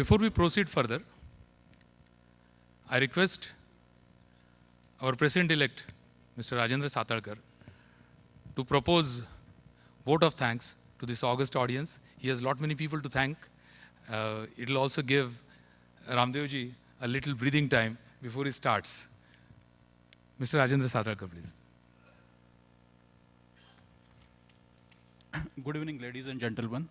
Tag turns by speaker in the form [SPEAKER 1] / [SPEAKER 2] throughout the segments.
[SPEAKER 1] Before we proceed further, I request our President-elect, Mr. Rajendra Satalkar, to propose vote of thanks to this august audience. He has lot many people to thank. It will also give Ramdevji a little breathing time before he starts. Mr. Rajendra Satalkar, please.
[SPEAKER 2] Good evening, ladies and gentlemen.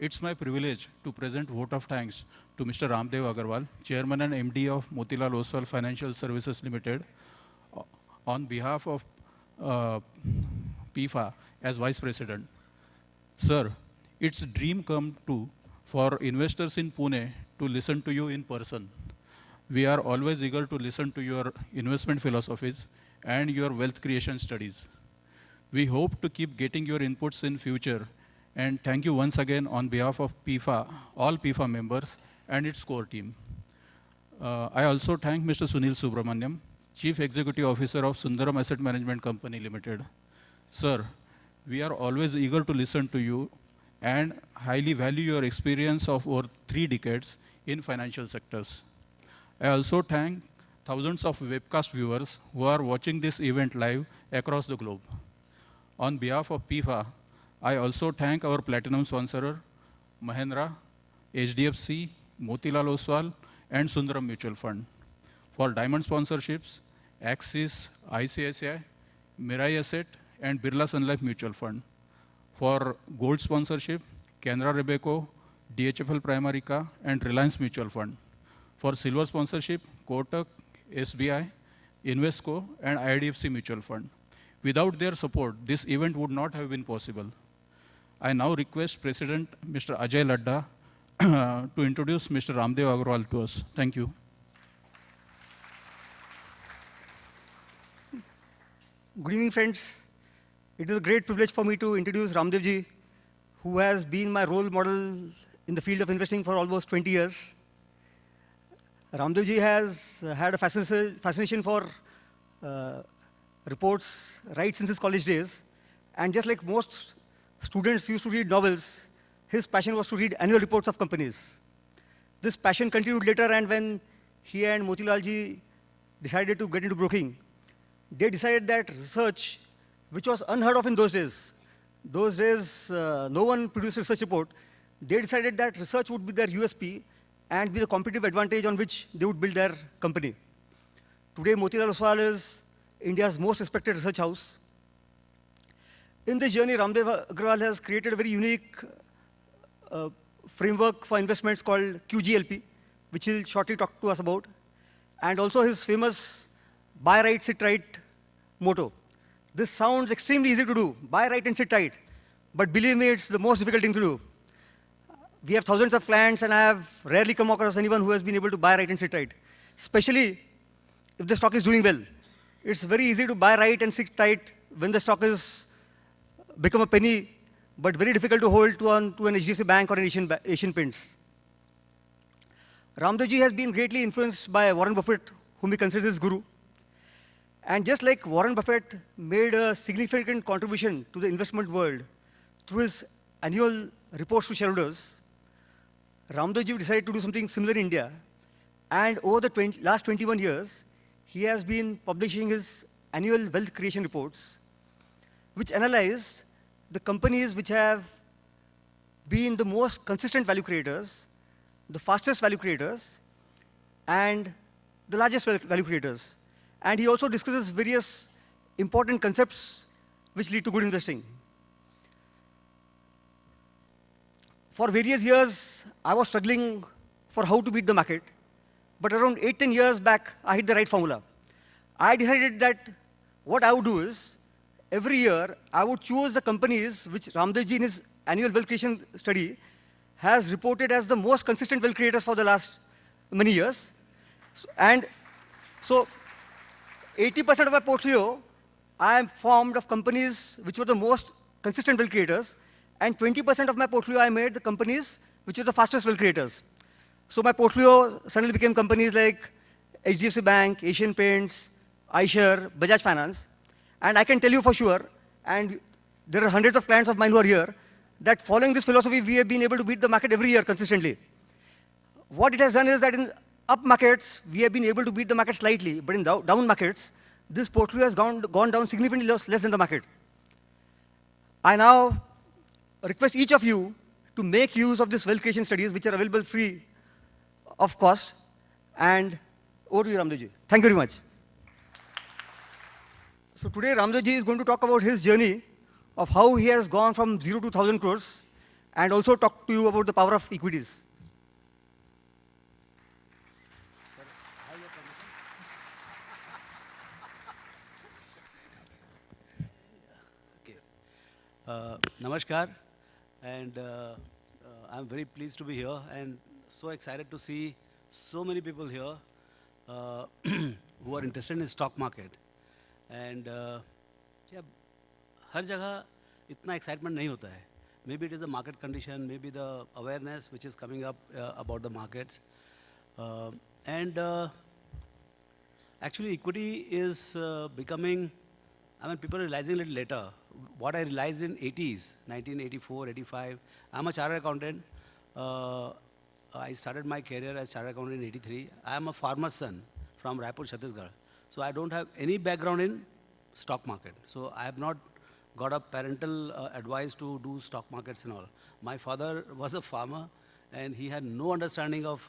[SPEAKER 2] It's my privilege to present vote of thanks to Mr. Ramdev Agarwal, Chairman and MD of Motilal Oswal Financial Services Limited, on behalf of PIFA as Vice President. Sir, it's dream come true for investors in Pune to listen to you in person. We are always eager to listen to your investment philosophies and your wealth creation studies. We hope to keep getting your inputs in future, and thank you once again on behalf of PIFA, all PIFA members and its core team. I also thank Mr. Sunil Subramaniam, Chief Executive Officer of Sundaram Asset Management Company Limited. Sir, we are always eager to listen to you and highly value your experience of over 3 decades in financial sectors. I also thank thousands of webcast viewers who are watching this event live across the globe. On behalf of PIFA, I also thank our platinum sponsor, Mahindra, HDFC, Motilal Oswal, and Sundaram Mutual Fund. For diamond sponsorships, Axis, ICICI, Mirai Asset, and Birla Sun Life Mutual Fund. For gold sponsorship, Canara Robeco, DHFL Primarica, and Reliance Mutual Fund. For silver sponsorship, Kotak, SBI, Invesco, and IDFC Mutual Fund. Without their support, this event would not have been possible. I now request President Mr. Ajay Ladda to introduce Mr. Ramdev Agarwal to us. Thank you.
[SPEAKER 3] Good evening, friends. It is a great privilege for me to introduce Ramdevji, who has been my role model in the field of investing for almost 20 years. Ramdevji has had a fascination for reports right since his college days. And just like most students used to read novels, his passion was to read annual reports of companies. This passion continued later, and when he and Motilalji decided to get into broking, they decided that research, which was unheard of in those days, no one produced a research report, they decided that research would be their USP and be the competitive advantage on which they would build their company. Today, Motilal Oswal is India's most respected research house. In this journey, Ramdev Agarwal has created a very unique framework for investments called QGLP, which he'll shortly talk to us about, and also his famous buy right, sit right motto. This sounds extremely easy to do, buy right and sit right, but believe me, it's the most difficult thing to do. We have thousands of clients, and I have rarely come across anyone who has been able to buy right and sit right, especially if the stock is doing well. It's very easy to buy right and sit right when the stock is become a penny, but very difficult to hold to an HDFC Bank or an Asian Paints. Ramdevji has been greatly influenced by Warren Buffett, whom he considers his guru. And just like Warren Buffett made a significant contribution to the investment world through his annual reports to shareholders, Ramdevji decided to do something similar in India. And over the last 21 years, he has been publishing his annual wealth creation reports, which analyzed the companies which have been the most consistent value creators, the fastest value creators, and the largest value creators. And he also discusses various important concepts which lead to good investing. For various years, I was struggling for how to beat the market. But around 8-10 years back, I hit the right formula. I decided that what I would do is, every year, I would choose the companies which Ramdevji in his annual wealth creation study has reported as the most consistent wealth creators for the last many years. And so 80% of my portfolio, I am formed of companies which were the most consistent wealth creators, and 20% of my portfolio I made the companies which were the fastest wealth creators. So my portfolio suddenly became companies like HDFC Bank, Asian Paints, iShares, Bajaj Finance. And I can tell you for sure, and there are hundreds of clients of mine who are here, that following this philosophy, we have been able to beat the market every year consistently. what it has done is that in up markets, we have been able to beat the market slightly, but in down markets, this portfolio has gone down significantly less than the market. I now request each of you to make use of this wealth creation studies, which are available free of cost. And over to you, Ramdevji. Thank you very much. So today, Ramdevji is going to talk about his journey of how he has gone from 0 to 1,000 crores, and also talk to you about the power of equities.
[SPEAKER 4] Namaskar, and I'm very pleased to be here and so excited to see so many people here who are interested in stock market. And yeah, हर जगह इतना excitement नहीं होता है. Maybe it is the market condition, maybe the awareness which is coming up about the markets. And actually equity is becoming, I mean, people are realizing a little later. What I realized in 80s, 1984, 85, I'm a chartered accountant. I started my career as chartered accountant in 83. I am a farmer's son from Raipur, Chhattisgarh. So I don't have any background in stock market. So I have not got a parental advice to do stock markets and all. My father was a farmer and he had no understanding of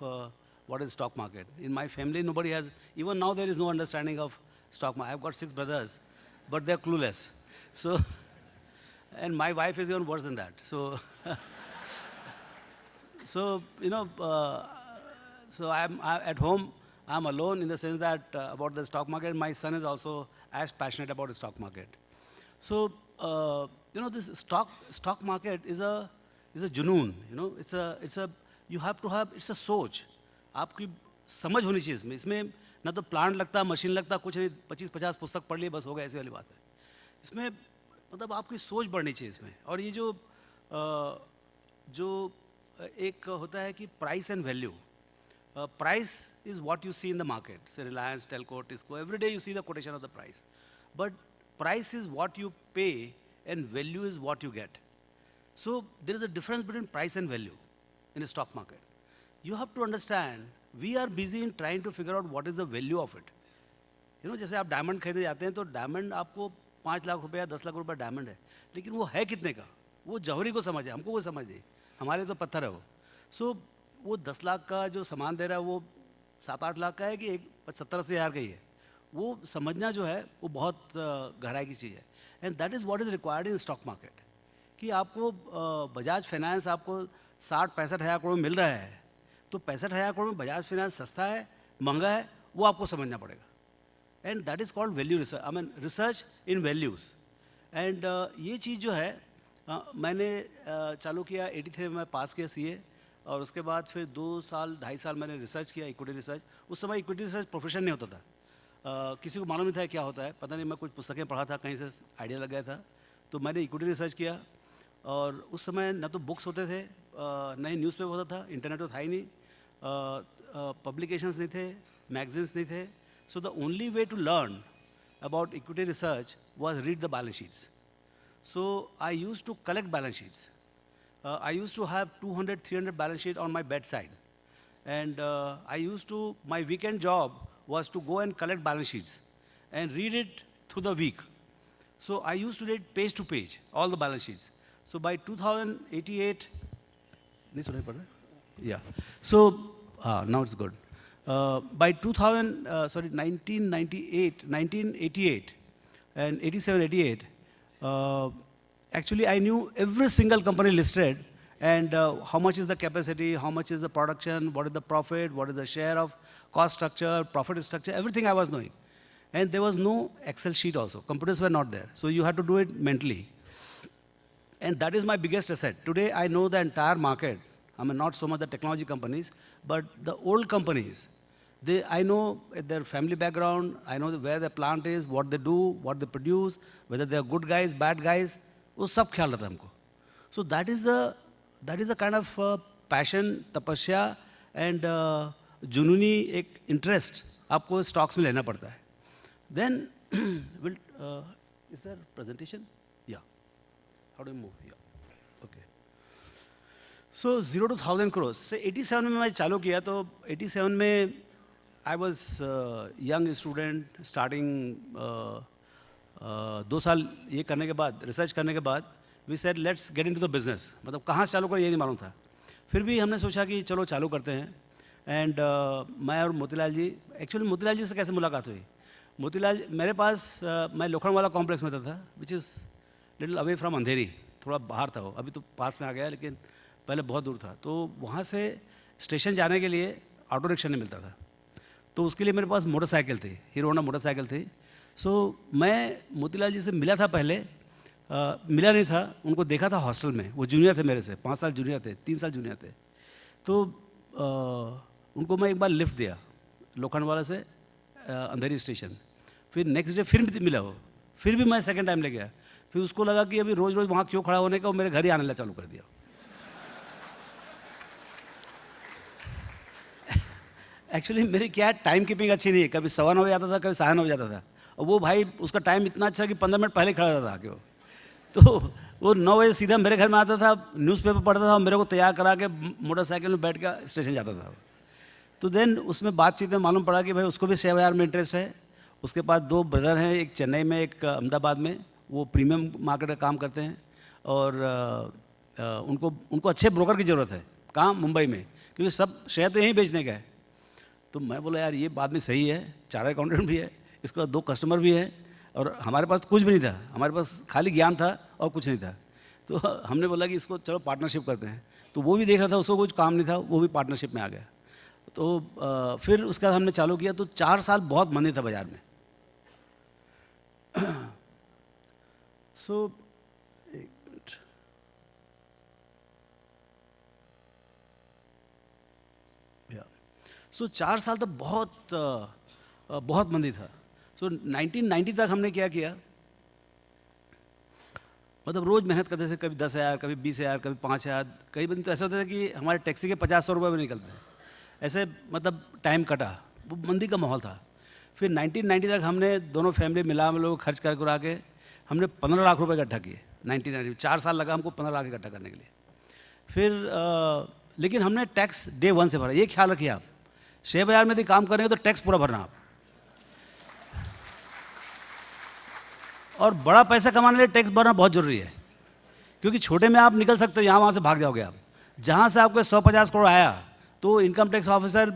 [SPEAKER 4] what is stock market. In my family, nobody has, even now there is no understanding of stock market. I've got 6 brothers, but they're clueless. So, and my wife is even worse than that. So, so you know, so I'm at home, I'm alone in the sense that about the stock market. My son is also as passionate about the stock market. So, you know, this stock market is a junoon. You know, you have to have, it's a सोच. आपकी समझ होनी चाहिए इसमें ना तो plant लगता machine लगता कुछ नहीं 25-50 पुस्तक पढ़ लिए बस हो गया ऐसी वाली बात है इसमें मतलब आपकी सोच बढ़नी चाहिए इसमें और ये जो एक होता है कि price and value price is what you see in the market से Reliance Telco TISCO every day you see the quotation of the price but price is what you pay and value is what you get so there is a difference between price and value in stock market you have to understand, we are busy in trying to figure out what is the value of it. You know, जैसे आप diamond खरीदने जाते हैं तो diamond आपको 5 लाख रुपए या 10 लाख रुपए डायमंड है लेकिन वो है कितने का वो जौहरी को समझ है हमको वो समझ नहीं हमारे तो पत्थर है वो सो वो 10 लाख का जो सामान दे रहा है वो 7-8 लाख का है कि 70-80 हज़ार का ही है वो समझना जो है वो बहुत गहराई की चीज़ है and that is what is required in stock market कि आपको बजाज फाइनेंस आपको 60-65 हज़ार करोड़ मिल रहा है तो 65,000 करोड़ में बजाज फाइनेंस सस्ता है महंगा है वो आपको समझना पड़ेगा and that is called value research I mean research in values and ये चीज़ जो है मैंने चालू किया 83 में पास किया CA और उसके बाद फिर 2-2.5 साल मैंने रिसर्च किया इक्विटी रिसर्च उस समय इक्विटी रिसर्च प्रोफेशन नहीं होता था किसी को मालूम नहीं था क्या होता है पता नहीं मैं कुछ पुस्तकें पढ़ा था कहीं से आइडिया लग गया था तो मैंने इक्विटी रिसर्च किया और उस समय न तो बुक्स होते थे न ही न्यूज़पेपर होता था इंटरनेट तो था ही नहीं पब्लिकेशंस नहीं थे मैगजीन्स नहीं थे so the only way to learn about equity research was read the balance sheets so I used to collect balance sheets I used to have 200-300 balance sheet on my bed side and I used to my weekend job was to go and collect balance sheets and read it through the week so I used to read page to page all the balance sheets so by 2088 नहीं सुनाई पड़ रहा yeah so now it's good by 1988 and 87-88 actually I knew every single company listed and how much is the capacity how much is the production what is the profit what is the share of cost structure profit structure everything I was knowing and there was no Excel sheet also. Computers were not there. So you had to do it mentally. And that is my biggest asset. Today I know the entire market. I mean, not so much the technology companies, but the old companies. I know their family background. I know where their plant is, what they do, what they produce, whether they are good guys, bad guys. वो सब ख्याल रहता है हमको. So that is a kind of passion, तपस्या and जुनूनी एक interest आपको stocks में लेना पड़ता है. Then, is there presentation? Yeah. How do you move? Yeah. Okay. So 0 to 1000 crores से 87 में मैं चालू किया, तो 87 में I was young student starting. 2 साल ये करने के बाद, रिसर्च करने के बाद, we said let's get into the business. मतलब कहाँ से चालू कर ये नहीं मालूम था। फिर भी हमने सोचा कि चलो चालू करते हैं। एंड मैं और मोतीलाल जी, एक्चुअली मोतीलाल जी से कैसे मुलाकात हुई? मोतीलाल मेरे पास मैं लोखंडवाला कॉम्प्लेक्स में था which is little away from Andheri, थोड़ा बाहर था वो, अभी तो पास में आ गया लेकिन पहले बहुत दूर था। तो वहाँ से स्टेशन जाने के लिए ऑटो रिक्शा नहीं मिलता था, तो उसके लिए मेरे पास मोटरसाइकिल थी, हीरो होंडा मोटरसाइकिल थी। सो मैं मोतीलाल जी से मिला था पहले, मिला नहीं था, उनको देखा था हॉस्टल में। वो जूनियर थे मेरे से, 5 साल जूनियर थे, 3 साल जूनियर थे। तो उनको मैं एक बार लिफ्ट दिया लोखंडवाला से अंधेरी स्टेशन। फिर नेक्स्ट डे फिर मिला वो, फिर भी मैं सेकेंड टाइम ले गया। फिर उसको लगा कि अभी रोज़ रोज़ वहाँ क्यों खड़ा होने का, वो मेरे घर ही आने लगा चालू कर दिया। एक्चुअली मेरी क्या टाइम कीपिंग अच्छी नहीं है, कभी 9:15 बजे आता था, कभी 9:30 बजे आता था। और वो भाई उसका टाइम इतना अच्छा कि 15 मिनट पहले खड़ा रहता था आके वो। तो वो 9 बजे सीधा मेरे घर में आता था, न्यूज़पेपर पढ़ता था और मेरे को तैयार करा के मोटरसाइकिल में बैठ के स्टेशन जाता था। तो देन उसमें बातचीत में मालूम पड़ा कि भाई उसको भी शेयर बाजार में इंटरेस्ट है। उसके पास 2 ब्रदर हैं, एक चेन्नई में, एक अहमदाबाद में, वो प्रीमियम मार्केट का काम करते हैं। और उनको अच्छे ब्रोकर की ज़रूरत है, कहाँ? मुंबई में, क्योंकि सब शेयर तो यहीं बेचने का है। तो मैं बोला यार ये बात में सही है, चार्टर्ड अकाउंटेंट भी है, इसके बाद 2 कस्टमर भी हैं, और हमारे पास कुछ भी नहीं था, हमारे पास खाली ज्ञान था और कुछ नहीं था। तो हमने बोला कि इसको चलो पार्टनरशिप करते हैं। तो वो भी देख रहा था, उसको कुछ काम नहीं था, वो भी पार्टनरशिप में आ गया। तो फिर उसके बाद हमने चालू किया। तो 4 साल बहुत मंदी था बाज़ार में। सो सो 4 साल तो बहुत मंदी था। सो 1990 तक हमने क्या किया, मतलब रोज़ मेहनत करते थे, कभी 10,000, कभी 20,000, कभी 5,000, कई दिन तो ऐसा होता था कि हमारे टैक्सी के 50-100 रुपये भी निकलते हैं। ऐसे मतलब टाइम कटा, वो मंदी का माहौल था। फिर 1990 तक हमने दोनों फैमिली मिला, हम लोग खर्च कर करा के हमने 15 लाख रुपए इकट्ठा किए 1990। 4 साल लगा हमको 15 लाख इकट्ठा करने के लिए। फिर लेकिन हमने टैक्स डे 1 से भरा। ये ख्याल रखिए आप, शेयर बाजार में यदि काम करेंगे तो टैक्स पूरा भरना आप। और बड़ा पैसा कमाने के लिए टैक्स भरना बहुत जरूरी है, क्योंकि छोटे में आप निकल सकते हो, यहाँ वहाँ से भाग जाओगे आप। जहाँ से आपको 150 करोड़ आया तो इनकम टैक्स ऑफिसर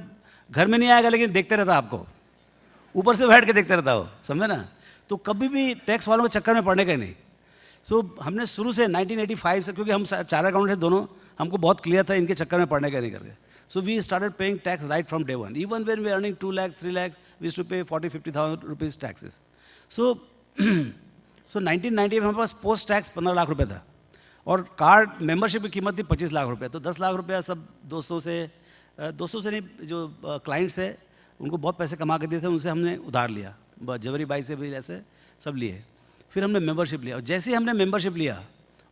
[SPEAKER 4] घर में नहीं आएगा, लेकिन देखते रहता आपको, ऊपर से बैठ के देखते रहता हो, समझे ना? तो कभी भी टैक्स वालों के चक्कर में पड़ने का ही नहीं। सो हमने शुरू से 1985 से, क्योंकि हम चार्टर्ड अकाउंटेंट थे दोनों, हमको बहुत क्लियर था इनके चक्कर में पड़ने का नहीं करके। So we started paying tax right from day one. Even when we were earning 2 lakhs, 3 lakhs, we used to pay 40,000-50,000 rupees taxes. So 1990 में हमारे पास पोस्ट टैक्स 15 लाख रुपए था, और कार्ड मेंबरशिप की कीमत थी 25 लाख रुपए। तो 10 लाख रुपया सब दोस्तों से नहीं, जो क्लाइंट्स है उनको बहुत पैसे कमा के दिए थे, उनसे हमने उधार लिया, जवरी बाई से भी ऐसे सब लिए। फिर हमने मेंबरशिप लिया, और जैसे ही हमने मेंबरशिप लिया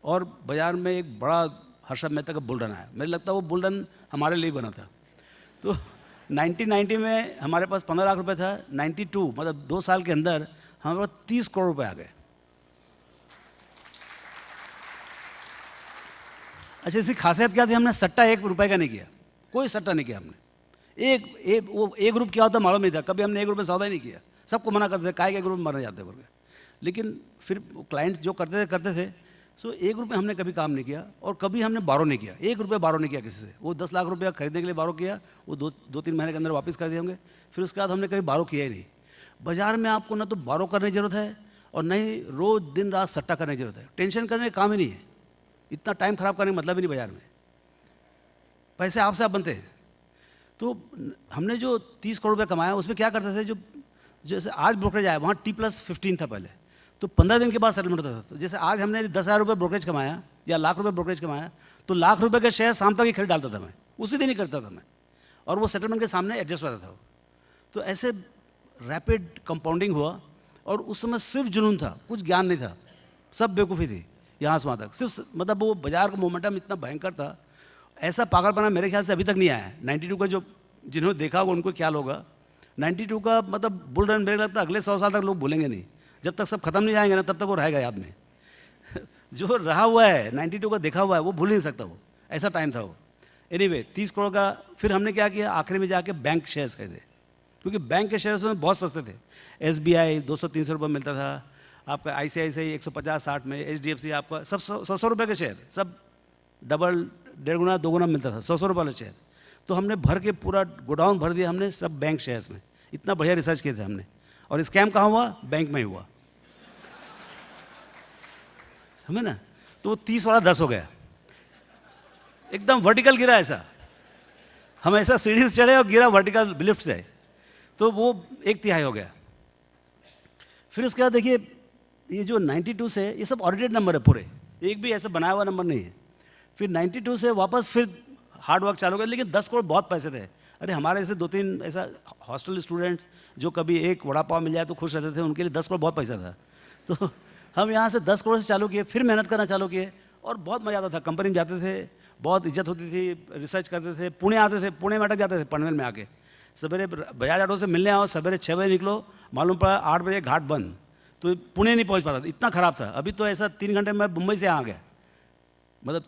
[SPEAKER 4] और बाज़ार में एक बड़ा हर्षद मेहता का बुल रन आया। मुझे लगता है वो बुल रन हमारे लिए बना था। तो 1990 में हमारे पास 15 लाख रुपए था। 92 मतलब 2 साल के अंदर हमारे पास 30 करोड़ रुपए आ गए। अच्छा, इसकी खासियत क्या थी? हमने सट्टा 1 रुपए का नहीं किया, कोई सट्टा नहीं किया हमने। एक ग्रुप क्या होता मालूम नहीं था, कभी हमने 1 रुपये सौदा ही नहीं किया। सबको मना करते थे, काय के ग्रुप में मरने जाते बोल के। लेकिन फिर क्लाइंट जो करते थे। सो 1 रुपये हमने कभी काम नहीं किया, और कभी हमने बारो नहीं किया, 1 रुपये बारो नहीं किया किसी से। वो 10 लाख रुपया खरीदने के लिए बारो किया, वो 2-3 महीने के अंदर वापस कर दिए होंगे। फिर उसके बाद हमने कभी बारो किया ही नहीं। बाजार में आपको ना तो बारो करने की जरूरत है, और न ही रोज़ दिन रात सट्टा करने की जरूरत है। टेंशन करने का काम ही नहीं है, इतना टाइम खराब करने का मतलब ही नहीं बाजार में। पैसे आपसे आप बनते हैं। तो हमने जो 30 करोड़ रुपये कमाया, उसमें क्या करते थे, जो जैसे आज ब्रोकरेज आया वहाँ T+15 था पहले, तो 15 दिन के बाद सेटलमेंट होता था। तो जैसे आज हमने 10,000 रुपये ब्रोकरेज कमाया या लाख रुपये ब्रोकरेज कमाया, तो लाख रुपये के शेयर शाम तक ही खरीद डालता था मैं, उसी दिन ही करता था मैं, और वो सेटलमेंट के सामने एडजस्ट होता था वो। तो ऐसे रैपिड कंपाउंडिंग हुआ, और उस समय सिर्फ जुनून था, कुछ ज्ञान नहीं था, सब बेवकूफ़ी थी यहाँ से वहाँ तक। सिर्फ मतलब वो बाजार का मोमेंटम इतना भयंकर था, ऐसा पागलपना मेरे ख्याल से अभी तक नहीं आया है। 92 का जो जिन्होंने देखा होगा उनको ख्याल होगा। 92 का मतलब बुल रन मेरे लगता है अगले 100 साल तक लोग भूलेंगे नहीं। जब तक सब खत्म नहीं जाएंगे ना, तब तक वो रहेगा याद में। जो रहा हुआ है 92 का देखा हुआ है, वो भूल नहीं सकता वो। ऐसा टाइम था वो। एनीवे 30 करोड़ का फिर हमने क्या किया, आखिरी में जाके बैंक शेयर्स खरीदे, क्योंकि बैंक के शेयर्स में बहुत सस्ते थे। SBI 200-300 रुपये मिलता था, आपका ICICI 150-60 में, HDFC आपका सब 100 रुपये के शेयर, सब डबल 1.5 गुना 2 गुना मिलता था, 100 रुपये वाला शेयर। तो हमने भर के पूरा गोडाउन भर दिया हमने सब बैंक शेयर्स में। इतना बढ़िया रिसर्च किए थे हमने। और स्कैम कहाँ हुआ? बैंक में ही हुआ, समझे ना। तो वो 30 वाला 10 हो गया, एकदम वर्टिकल गिरा ऐसा। हम ऐसा सीढ़ी से चढ़े और गिरा वर्टिकल लिफ्ट से, तो वो 1/3 हो गया। फिर उसके बाद देखिए ये जो 92 से, ये सब ऑडिटेड नंबर है पूरे, एक भी ऐसा बनाया हुआ नंबर नहीं है। फिर 92 से वापस फिर हार्ड वर्क चालू किया, लेकिन 10 करोड़ बहुत पैसे थे। अरे हमारे ऐसे 2-3 ऐसा हॉस्टल स्टूडेंट्स जो कभी एक वड़ा पाव मिल जाए तो खुश रहते थे, उनके लिए 10 करोड़ बहुत पैसा था। तो हम यहाँ से 10 करोड़ से चालू किए, फिर मेहनत करना चालू किए, और बहुत मज़ा आता था। कंपनी में जाते थे, बहुत इज्जत होती थी, रिसर्च करते थे। पुणे आते थे, पुणे में अटक जाते थे पनवेल में आके। सवेरे बजाज ऑटो से मिलने आओ, सवेरे 6 बजे निकलो, मालूम पड़ा 8 बजे घाट बंद, तो पुणे नहीं पहुँच पाता था, इतना ख़राब था। अभी तो ऐसा 3 घंटे में मुंबई से आ गया, मतलब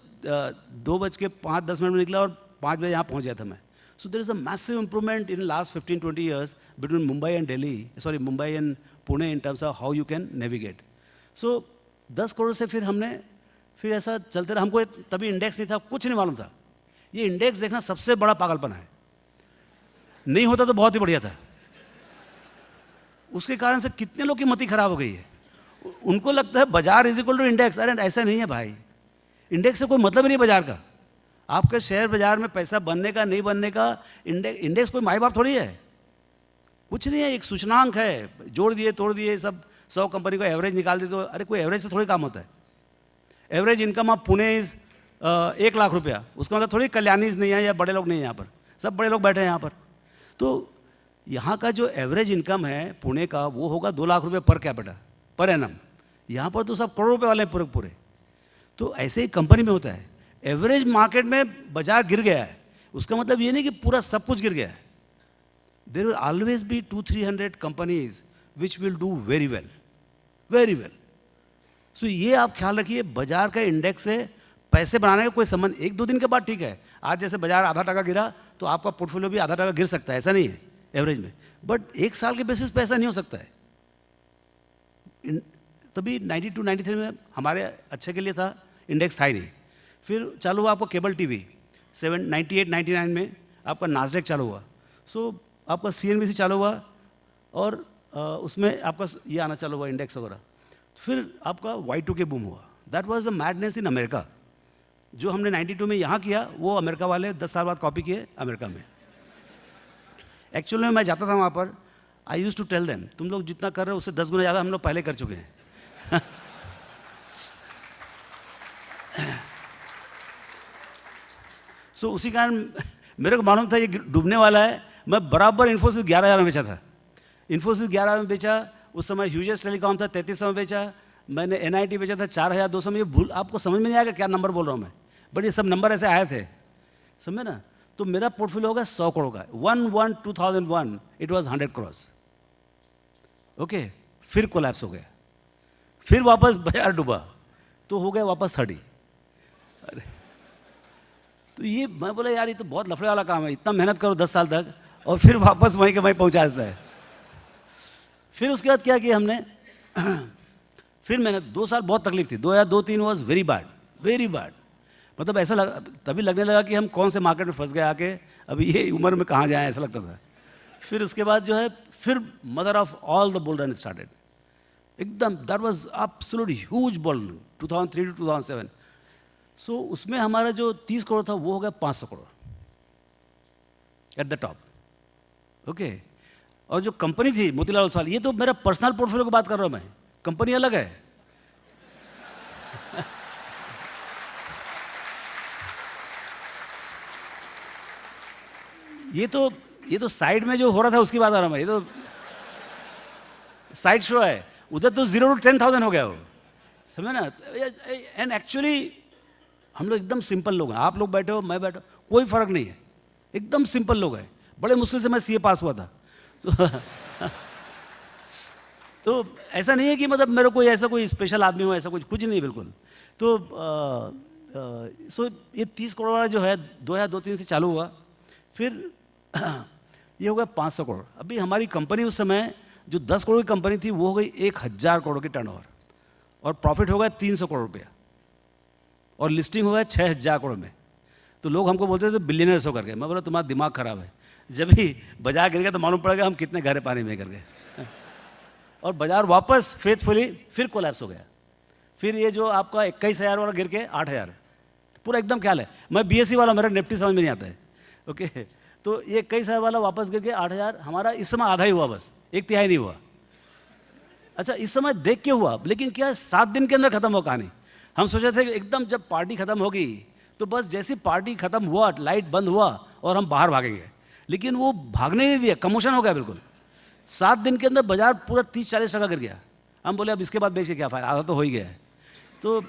[SPEAKER 4] 2:05-10 में निकला और 5 बजे यहाँ पहुँच गया था मैं। So there is a massive improvement in last 15-20 years between Mumbai and Delhi, sorry Mumbai and Pune, in terms of how you can navigate. So 10 crore से फिर हमने फिर ऐसा चलते रहा। हमको तभी इंडेक्स नहीं था, कुछ नहीं मालूम था। ये इंडेक्स देखना सबसे बड़ा पागलपन है, नहीं होता तो बहुत ही बढ़िया था। उसके कारण से कितने लोग की मति खराब हो गई है। उनको लगता है बाजार इज इक्वल टू इंडेक्स। अरे ऐसा नहीं है भाई, इंडेक्स से कोई मतलब ही नहीं बाजार का। आपके शेयर बाजार में पैसा बनने का नहीं बनने का इंडेक्स कोई माई बाप थोड़ी है, कुछ नहीं है, एक सूचनांक है। जोड़ दिए तोड़ दिए सब 100 कंपनी को एवरेज निकाल दिए तो अरे कोई एवरेज से थोड़ी काम होता है। Average income of Pune is 1 lakh रुपया, उसका मतलब थोड़ी कल्याणीज नहीं है या बड़े लोग नहीं है यहाँ पर, सब बड़े लोग बैठे हैं यहाँ पर। तो यहाँ का जो एवरेज इनकम है पुणे का वो होगा 2 लाख रुपये पर कैपिटा पर एनम। यहाँ पर तो सब करोड़ रुपए वाले हैं पूरे पूरे। तो ऐसे ही कंपनी में होता है, एवरेज मार्केट में बाजार गिर गया है, उसका मतलब ये नहीं कि पूरा सब कुछ गिर गया है। There will always be 200-300 companies which will do very well, very well. So ये आप ख्याल रखिए, बाजार का इंडेक्स से पैसे बनाने का कोई संबंध। 1-2 दिन के बाद ठीक है, आज जैसे बाजार आधा टका गिरा तो आपका पोर्टफोलियो भी आधा टका गिर सकता है, ऐसा नहीं है एवरेज में, बट 1 साल के बेसिस पे ऐसा नहीं हो सकता है। तभी 92-93 में हमारे अच्छे के लिए था, इंडेक्स था ही नहीं। फिर चालू हुआ आपका केबल टीवी 98-99 में आपका नास्डेक चालू हुआ। सो आपका CNBC चालू हुआ और उसमें आपका ये आना चालू हुआ इंडेक्स वगैरह। फिर आपका Y2K बूम हुआ। That was the madness in America. जो हमने 92 में यहाँ किया वो अमेरिका वाले 10 साल बाद कॉपी किए अमेरिका में। एक्चुअली में मैं जाता था वहाँ पर, आई यूज टू टेल देम तुम लोग जितना कर रहे हो उससे 10 गुना ज़्यादा हम लोग पहले कर चुके हैं। सो उसी कारण मेरे को मालूम था ये डूबने वाला है। मैं बराबर इन्फोसिस 11,000 में बेचा था। इन्फोसिस 11 में बेचा, उस समय ह्यूजेस टेलीकॉम था 3300 में बेचा, मैंने NIT बेचा था 4,200 में। ये भूल आपको समझ में नहीं आएगा क्या नंबर बोल रहा हूँ मैं, बट ये सब नंबर ऐसे आए थे, समझे ना। तो मेरा पोर्टफोलियो होगा 100 करोड़ का। 2001 इट वॉज 100 करोड़। ओके, फिर कोलैप्स हो गया, फिर वापस बाजार डूबा तो हो गया वापस 30। अरे तो ये मैं बोला यार ये तो बहुत लफड़े वाला काम है, इतना मेहनत करो 10 साल तक और फिर वापस वहीं के वहीं पहुंचा देता है। फिर उसके बाद क्या किया हमने, फिर मैंने 2 साल बहुत तकलीफ थी। 2002-03 was very bad, very bad. मतलब ऐसा तभी लगने लगा कि हम कौन से मार्केट में फंस गए आके, अभी ये उम्र में कहाँ जाए ऐसा लगता था। फिर उसके बाद जो है फिर mother of all the bull run started. एकदम that was absolute huge bull 2003 to 2007। सो उसमें हमारा जो 30 करोड़ था वो हो गया 500 crore at the top. Okay, और जो कंपनी थी मोतीलाल ओसवाल, ये तो मेरा पर्सनल पोर्टफोलियो की बात कर रहा हूँ मैं, कंपनी अलग है। ये तो साइड में जो हो रहा था उसकी बात आ रहा हूँ मैं, ये तो साइड शो है। उधर तो 0 to 10,000 हो गया वो, समझे ना। एंड एक्चुअली हम लोग एकदम सिंपल लोग हैं। आप लोग बैठे हो, मैं बैठा, कोई फर्क नहीं है, एकदम सिंपल लोग हैं। बड़े मुश्किल से मैं CA पास हुआ था। तो ऐसा नहीं है कि मतलब मेरे कोई ऐसा कोई स्पेशल आदमी हो, ऐसा कुछ नहीं बिल्कुल। तो सो ये 30 करोड़ वाला जो है 2002-03 से चालू हुआ, फिर ये हो गया 500 करोड़। अभी हमारी कंपनी उस समय जो 10 करोड़ की कंपनी थी वो हो गई 1000 करोड़ की टर्नओवर, और प्रॉफिट हो गया 300 करोड़ रुपया, और लिस्टिंग हो गया 6000 करोड़ में। तो लोग हमको बोलते थे बिलियनर्स हो करके। मैं बोला तुम्हारा दिमाग खराब है, जब भी बाजार गिर गया तो मालूम पड़ेगा हम कितने गहरे पानी में कर गए। और बाजार वापस फेथफुली फिर कोलैप्स हो गया। फिर ये जो आपका 21,000 वाला गिर के 8000, पूरा एकदम ख्याल है। मैं बीएससी वाला, मेरा निफ्टी समझ में नहीं आता है, ओके। तो ये 21,000 वाला वापस गिर के 8000, हमारा इस समय आधा ही हुआ, बस 1/3 नहीं हुआ। अच्छा, इस समय देख के हुआ, लेकिन क्या 7 दिन के अंदर खत्म हो कहानी। हम सोचे थे कि एकदम जब पार्टी खत्म होगी तो बस जैसी पार्टी खत्म हुआ, लाइट बंद हुआ और हम बाहर भागेंगे, लेकिन वो भागने नहीं दिया, कमोशन हो गया बिल्कुल। 7 दिन के अंदर बाजार पूरा 30-40% गिर गया। हम बोले अब इसके बाद बेच के क्या फायदा, आधा तो हो ही गया है। तो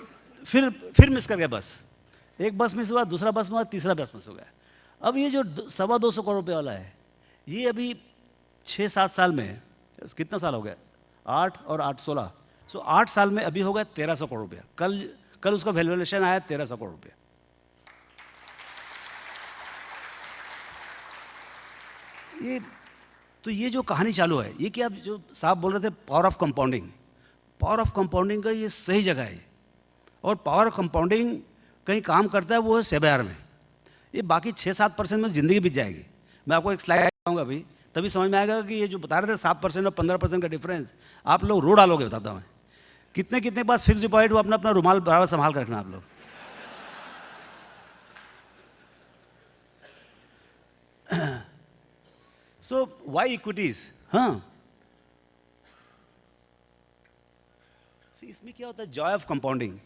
[SPEAKER 4] फिर मिस कर गया बस। एक बस मिस हुआ, दूसरा बस हुआ, तीसरा बस मिस हो गया। अब ये जो 225 करोड़ रुपये वाला है, ये अभी 6-7 साल में, कितना साल हो गया, 8 और 8 16, सो 8 साल में अभी हो गया 1300 करोड़ रुपया। कल उसका वैल्यूएशन आया 1300 करोड़ रुपया। ये जो कहानी चालू है, ये क्या जो साहब बोल रहे थे power of compounding, power of compounding का ये सही जगह है। और पावर ऑफ कंपाउंडिंग कहीं काम करता है वो है शेयर बाजार में। ये बाकी 6-7% में ज़िंदगी बीत जाएगी। मैं आपको एक स्लाइड दिखाऊंगा अभी, तभी समझ में आएगा कि ये जो बता रहे थे 7% और 15% का डिफरेंस, आप लोग रो डालोगे। बताता हूँ मैं कितने के पास फिक्स डिपॉजिट हो, अपना रुमाल बराबर संभाल कर रखना आप लोग। So why equities? हाँ, see इसमें क्या होता है, joy of compounding.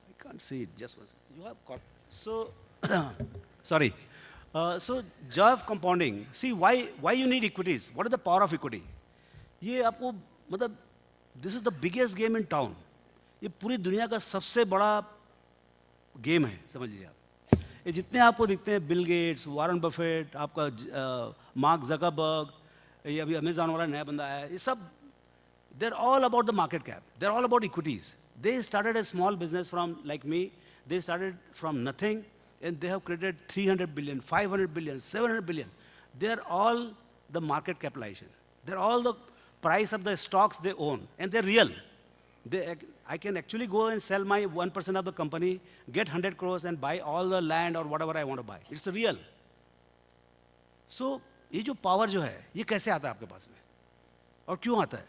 [SPEAKER 4] I can't see it. Just was you have got so sorry. So joy of compounding. See why you need equities? What is the power of equity? ये आपको मतलब this is the biggest game in town. ये पूरी दुनिया का सबसे बड़ा game है, समझ लीजिए आप। ये जितने आपको दिखते हैं, बिल गेट्स, वारन बफेट, आपका मार्क जकरबर्ग, ये अभी अमेजॉन वाला नया बंदा आया है, ये सब they are all about the market cap, they are all about equities. They started a small business from like me, they started from nothing and they have created 300 billion, 500 billion, 700 billion. They are all the market capitalization, they are all the price of the stocks they own, and they're real. I can actually go and sell my 1% of the company, get 100 crores and buy all the land or whatever I want to buy. It's real. So, ये जो power जो है, ये कैसे आता है आपके पास में और क्यों आता है?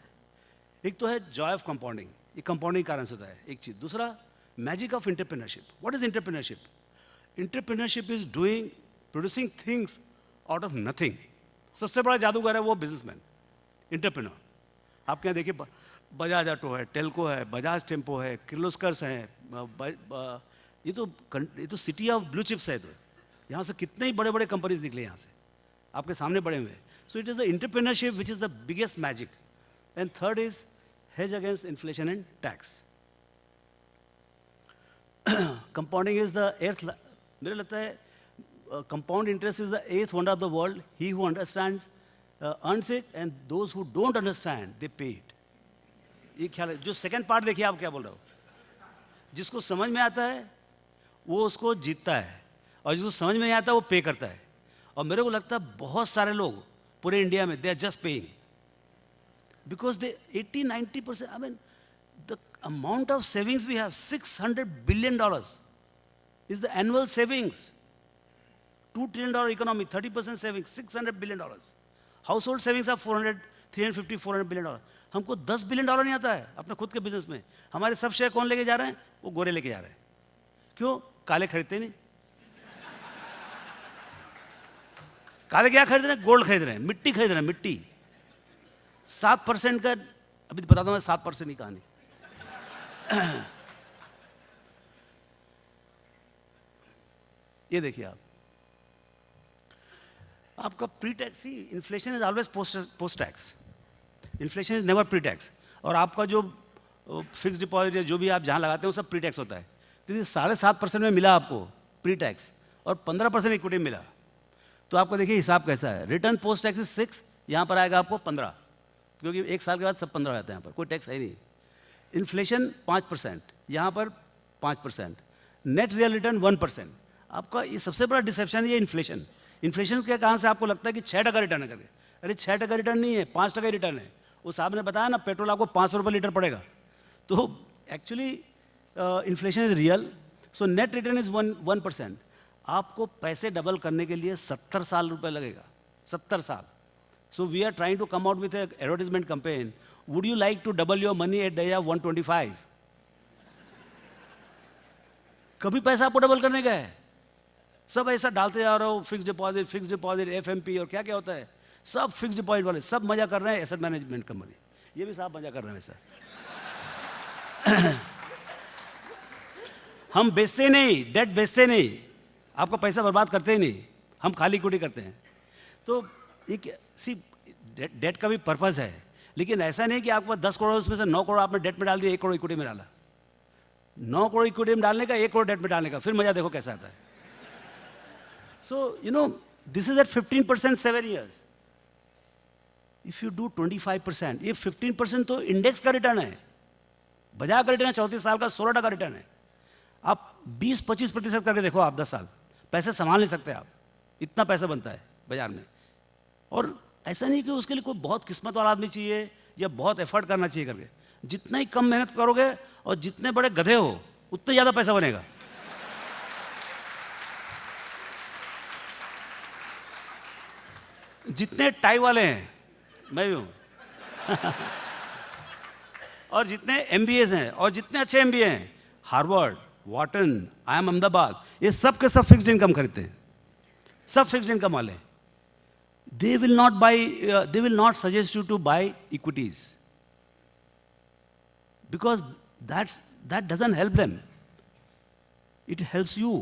[SPEAKER 4] एक तो है जॉय ऑफ कंपाउंडिंग, ये कंपाउंडिंग कारण से होता है एक चीज़। दूसरा, magic of entrepreneurship. What is entrepreneurship? Entrepreneurship is doing, producing things out of nothing. सबसे बड़ा जादूगर है वो बिजनेसमैन, एंटरप्रेन्योर। आपके यहाँ देखिए बजाज ऑटो है, टेल्को है, बजाज टेम्पो है, किर्लोस्कर्स हैं, ये तो सिटी ऑफ ब्लू चिप्स है। तो यहाँ से कितने ही बड़े बड़े कंपनीज निकले यहाँ से, आपके सामने बड़े हुए। So it is the entrepreneurship which is the biggest magic. And third is hedge against inflation and tax. Compounding is the eighth, मेरे लगता है compound interest is the 8th wonder of the world. He who understand earns it and those who don't understand they pay it. ये ख्याल है। जो second part देखिए आप क्या बोल रहे हो, जिसको समझ में आता है वो उसको जीतता है, और जिसको समझ में नहीं आता वो पे करता है। और मेरे को लगता है बहुत सारे लोग पूरे इंडिया में they are just paying because they 80-90%, I mean the amount of savings we have, $600 billion is the annual savings. $2 trillion economy, 30% savings, $600 billion. House hold savings of 350-400 billion dollar. हमको $10 बिलियन नहीं आता है अपने खुद के business में। हमारे सब शेयर कौन लेके जा रहे हैं? वो गोरे लेके जा रहे हैं। क्यों? काले खरीदते नहीं। काले क्या खरीद रहे हैं? गोल्ड खरीद रहे हैं, मिट्टी खरीद रहे हैं, मिट्टी। 7% का, अभी बताता हूँ मैं 7% की कहानी। ये देखिए आप, आपका pre tax he, inflation is always post tax, inflation is never pre tax. और आपका जो फिक्स डिपॉजिट या जो भी आप जहाँ लगाते हैं वो सब प्री टैक्स होता है। तो ये 7.5% में मिला आपको प्री टैक्स, और 15% इक्विटी मिला। तो आपका देखिए हिसाब कैसा है। रिटर्न पोस्ट टैक्स इज 6, यहाँ पर आएगा आपको 15, क्योंकि 1 साल के बाद सब 15 हो जाते हैं, यहाँ पर कोई टैक्स है नहीं। इन्फ्लेशन 5%, यहाँ पर 5%। Net real return 1%। आपका ये सबसे बड़ा डिसेप्शन ये इन्फ्लेशन। इन्फ्लेशन के कारण से आपको लगता है कि 6% रिटर्न है करके। अरे 6% रिटर्न नहीं है, 5% रिटर्न है। वो साहब ने बताया ना, पेट्रोल आपको 500 रुपये लीटर पड़ेगा। तो actually inflation is real. So net return is 1%। आपको पैसे डबल करने के लिए 70 साल रुपए लगेगा, 70 साल। So we are trying to come out with advertisement campaign, would you like to double your money at the age of 125? कभी पैसा आपको डबल करने का है? सब ऐसा डालते जा रहे हो, फिक्स डिपॉजिट, एफएमपी और क्या क्या होता है, सब फिक्स डिपॉजिट वाले सब मजा कर रहे हैं। एसेट मैनेजमेंट कंपनी ये भी साहब मजा कर रहे हैं वैसा। हम बेचते नहीं, डेट बेचते नहीं, आपका पैसा बर्बाद करते ही नहीं, हम खाली इक्विटी करते हैं। तो एक सी डेट का भी पर्पस है, लेकिन ऐसा नहीं कि आपको 10 करोड़ उसमें से 9 करोड़ आपने डेट में डाल दिया, 1 करोड़ इक्विटी में डाला। 9 करोड़ इक्विटी में डालने का, 1 करोड़ डेट में डालने का, फिर मजा देखो कैसा आता है। So you know this is at 15% 7 years। If you do 25%, ये 15% तो इंडेक्स का रिटर्न है। बाजार का रिटर्न है 34 साल का 16% रिटर्न है। आप 20-25% करके देखो, आप 10 साल पैसे संभाल नहीं सकते आप, इतना पैसा बनता है बाजार में। और ऐसा नहीं कि उसके लिए कोई बहुत किस्मत वाला आदमी चाहिए या बहुत एफर्ट करना चाहिए करके। जितना ही कम मेहनत करोगे और जितने बड़े गधे हो उतने ज़्यादा पैसा बनेगा। जितने टाई वाले हैं, मैं भी हूं और जितने MBAs हैं और जितने अच्छे MBA हैं, हार्वर्ड, वॉटन, IIM अहमदाबाद, ये सब के सब फिक्स्ड इनकम खरीदते हैं, सब फिक्स्ड इनकम वाले। They will not suggest you to buy equities because that doesn't help them. It helps you.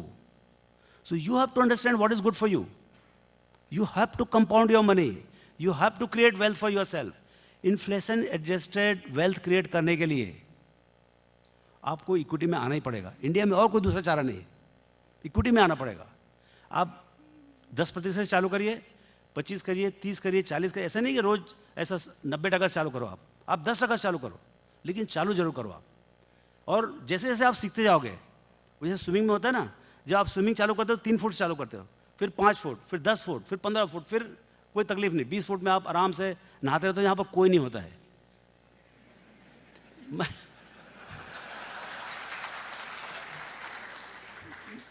[SPEAKER 4] So you have to understand what is good for you. You have to compound your money. You have to create wealth for yourself. Inflation adjusted wealth create करने के लिए आपको equity में आना ही पड़ेगा। India में और कोई दूसरा चारा नहीं है, इक्विटी में आना पड़ेगा। आप 10% चालू करिए, 25 करिए, 30 करिए, 40 करिए। ऐसा नहीं कि रोज ऐसा 90% चालू करो आप 10% चालू करो, लेकिन चालू जरूर करो आप। और जैसे जैसे आप सीखते जाओगे, जैसे स्विमिंग में होता है ना, जब आप स्विमिंग चालू करते हो 3 फुट चालू करते हो, फिर 5 फुट, फिर 10 फुट, फिर 15 फुट, फिर कोई तकलीफ नहीं, 20 फुट में आप आराम से नहाते रहते हो, यहाँ पर कोई नहीं होता है।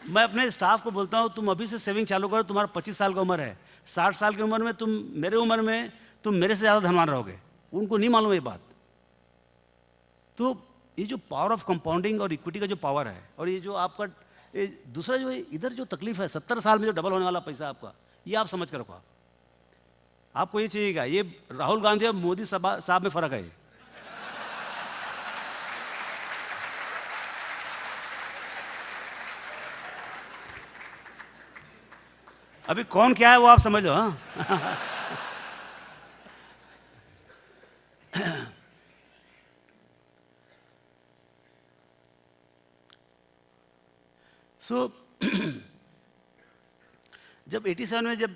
[SPEAKER 4] मैं अपने स्टाफ को बोलता हूँ, तुम अभी से सेविंग चालू करो, तुम्हारा 25 साल की उम्र है, 60 साल की उम्र में तुम मेरे उम्र में तुम मेरे से ज़्यादा धनवान रहोगे। उनको नहीं मालूम ये बात। तो ये जो पावर ऑफ कंपाउंडिंग और इक्विटी का जो पावर है, और ये जो आपका ये दूसरा जो इधर जो तकलीफ है, 70 साल में जो डबल होने वाला पैसा आपका, ये आप समझ कर रखो। आपको ये चाहिएगा, ये राहुल गांधी और मोदी साहब में फर्क है। अभी कौन क्या है वो आप समझ लो। हाँ सो जब 87 में जब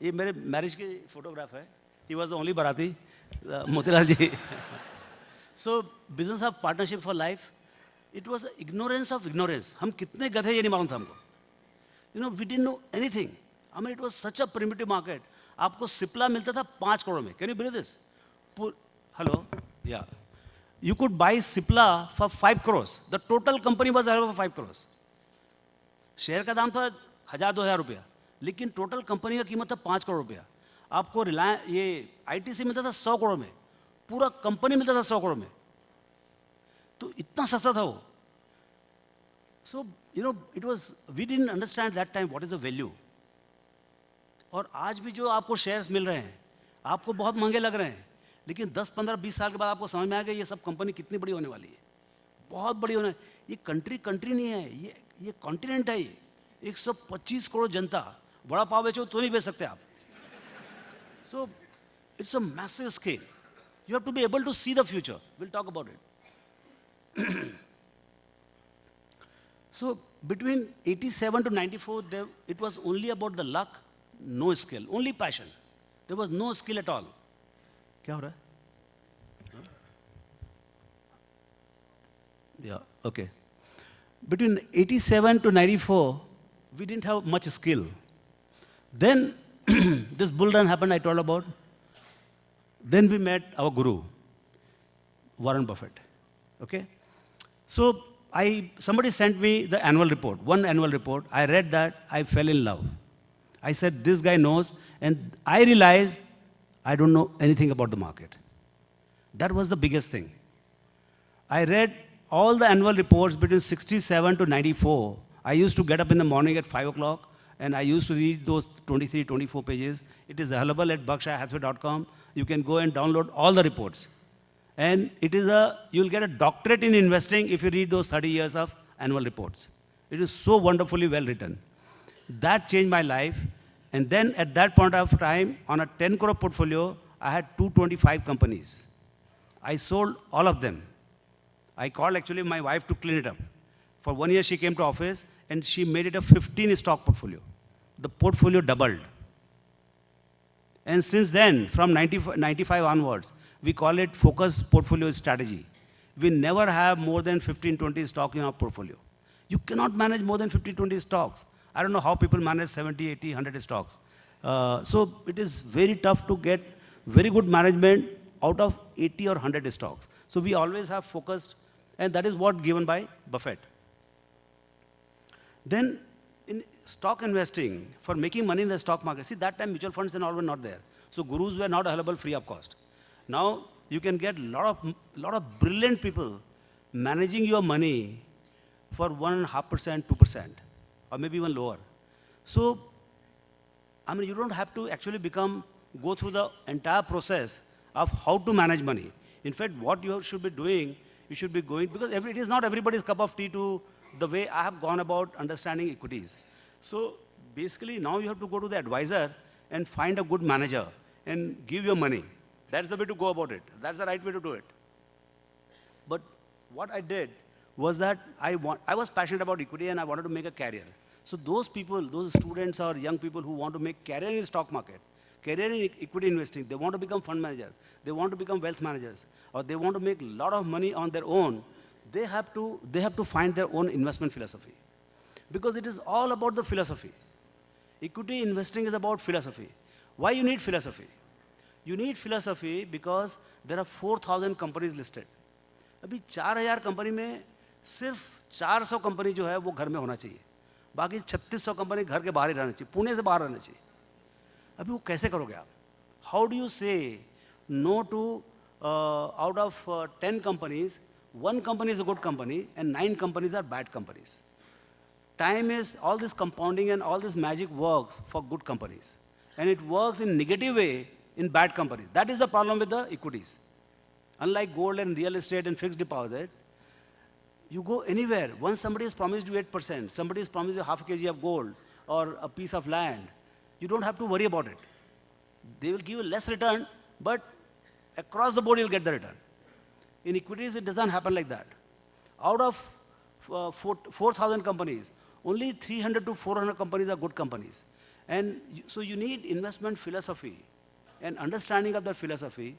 [SPEAKER 4] ये मेरे मैरिज की फोटोग्राफ है, ही वॉज द ओनली बाराती, Motilal ji. So business of partnership for life, it was ignorance of ignorance. हम कितने गधे ये नहीं मालूम था हमको। You know, we didn't know anything. I mean, it was such a primitive market. आपको सिप्ला मिलता था 5 करोड़ में। Can you believe this? Hello? Yeah. You could buy Sipla for 5 crores. The total company was available for 5 crores. Share का दाम था 1000-2000 रुपया, लेकिन total company का कीमत था 5 करोड़ रुपया। आपको रिलायंस ये ITC मिलता था 100 करोड़ में, पूरा कंपनी मिलता था 100 करोड़ में। तो इतना सस्ता था वो। So, you know, we didn't understand that time what is the value. और आज भी जो आपको शेयर्स मिल रहे हैं, आपको बहुत महंगे लग रहे हैं, लेकिन 10, 15, 20 साल के बाद आपको समझ में आएगा ये सब कंपनी कितनी बड़ी होने वाली है, बहुत बड़ी होने। ये कंट्री नहीं है, ये कॉन्टिनेंट है। ये 125 करोड़ जनता, बड़ा पाव बेचो तो नहीं बेच सकते आप। So it's a massive scale. You have to be able to see the future. Will talk about it. So between 87 to 94, it was only about the luck, no skill, only passion. There was no skill at all. क्या हो रहा है? Yeah, okay. between 87 to 94, we didn't have much skill. Then this bull run happened I told about. Then we met our guru, Warren Buffett. Okay? So somebody sent me the annual report, one annual report. I read that, I fell in love. I said, this guy knows, and I realized I don't know anything about the market. That was the biggest thing. I read all the annual reports between 67 to 94. I used to get up in the morning at 5 o'clock, and I used to read those 23, 24 pages. It is available at berkshirehathaway.com. You can go and download all the reports. And you'll get a doctorate in investing if you read those 30 years of annual reports. It is so wonderfully well written. That changed my life. And then at that point of time, on a 10 crore portfolio, I had 225 companies. I sold all of them. I called actually my wife to clean it up. For 1 year, she came to office and she made it a 15 stock portfolio. The portfolio doubled. And since then, from 95 onwards, we call it focused portfolio strategy. We never have more than 15, 20 stocks in our portfolio. You cannot manage more than 50, 20 stocks. I don't know how people manage 70, 80, 100 stocks. So it is very tough to get very good management out of 80 or 100 stocks. So we always have focused, and that is what given by Buffett. Then in stock investing, for making money in the stock market, see that time mutual funds and all were not there. So gurus were not available free of cost. Now you can get lot of brilliant people managing your money for 1.5%, 2%, or maybe even lower. So, I mean, you don't have to actually go through the entire process of how to manage money. In fact, what you should be doing, you should be going, because it is not everybody's cup of tea to the way I have gone about understanding equities. So basically now you have to go to the advisor and find a good manager and give your money. That's the way to go about it. That's the right way to do it. But what I did was that I was passionate about equity and I wanted to make a career. So those people, those students or young people who want to make career in stock market, career in equity investing, they want to become fund manager, they want to become wealth managers, or they want to make a lot of money on their own, they have to find their own investment philosophy. Because it is all about the philosophy. Equity investing is about philosophy. Why you need philosophy? You need philosophy because there are 4,000 companies listed. अभी 4,000 company में सिर्फ 400 company जो है वो घर में होना चाहिए, बाकी 3,600 कंपनी घर के बाहर ही रहना चाहिए, पुणे से बाहर रहना चाहिए. अभी वो कैसे करोगे आप? How do you say no to out of 10 companies, 1 company is a good company and 9 companies are bad companies? Time is, all this compounding and all this magic works for good companies. And it works in negative way in bad companies. That is the problem with the equities. Unlike gold and real estate and fixed deposit, you go anywhere. Once somebody has promised you 8%, somebody has promised you half a kg of gold or a piece of land, you don't have to worry about it. They will give you less return, but across the board you'll get the return. In equities, it doesn't happen like that. Out of 4,000 companies, only 300 to 400 companies are good companies. And so you need investment philosophy and understanding of that philosophy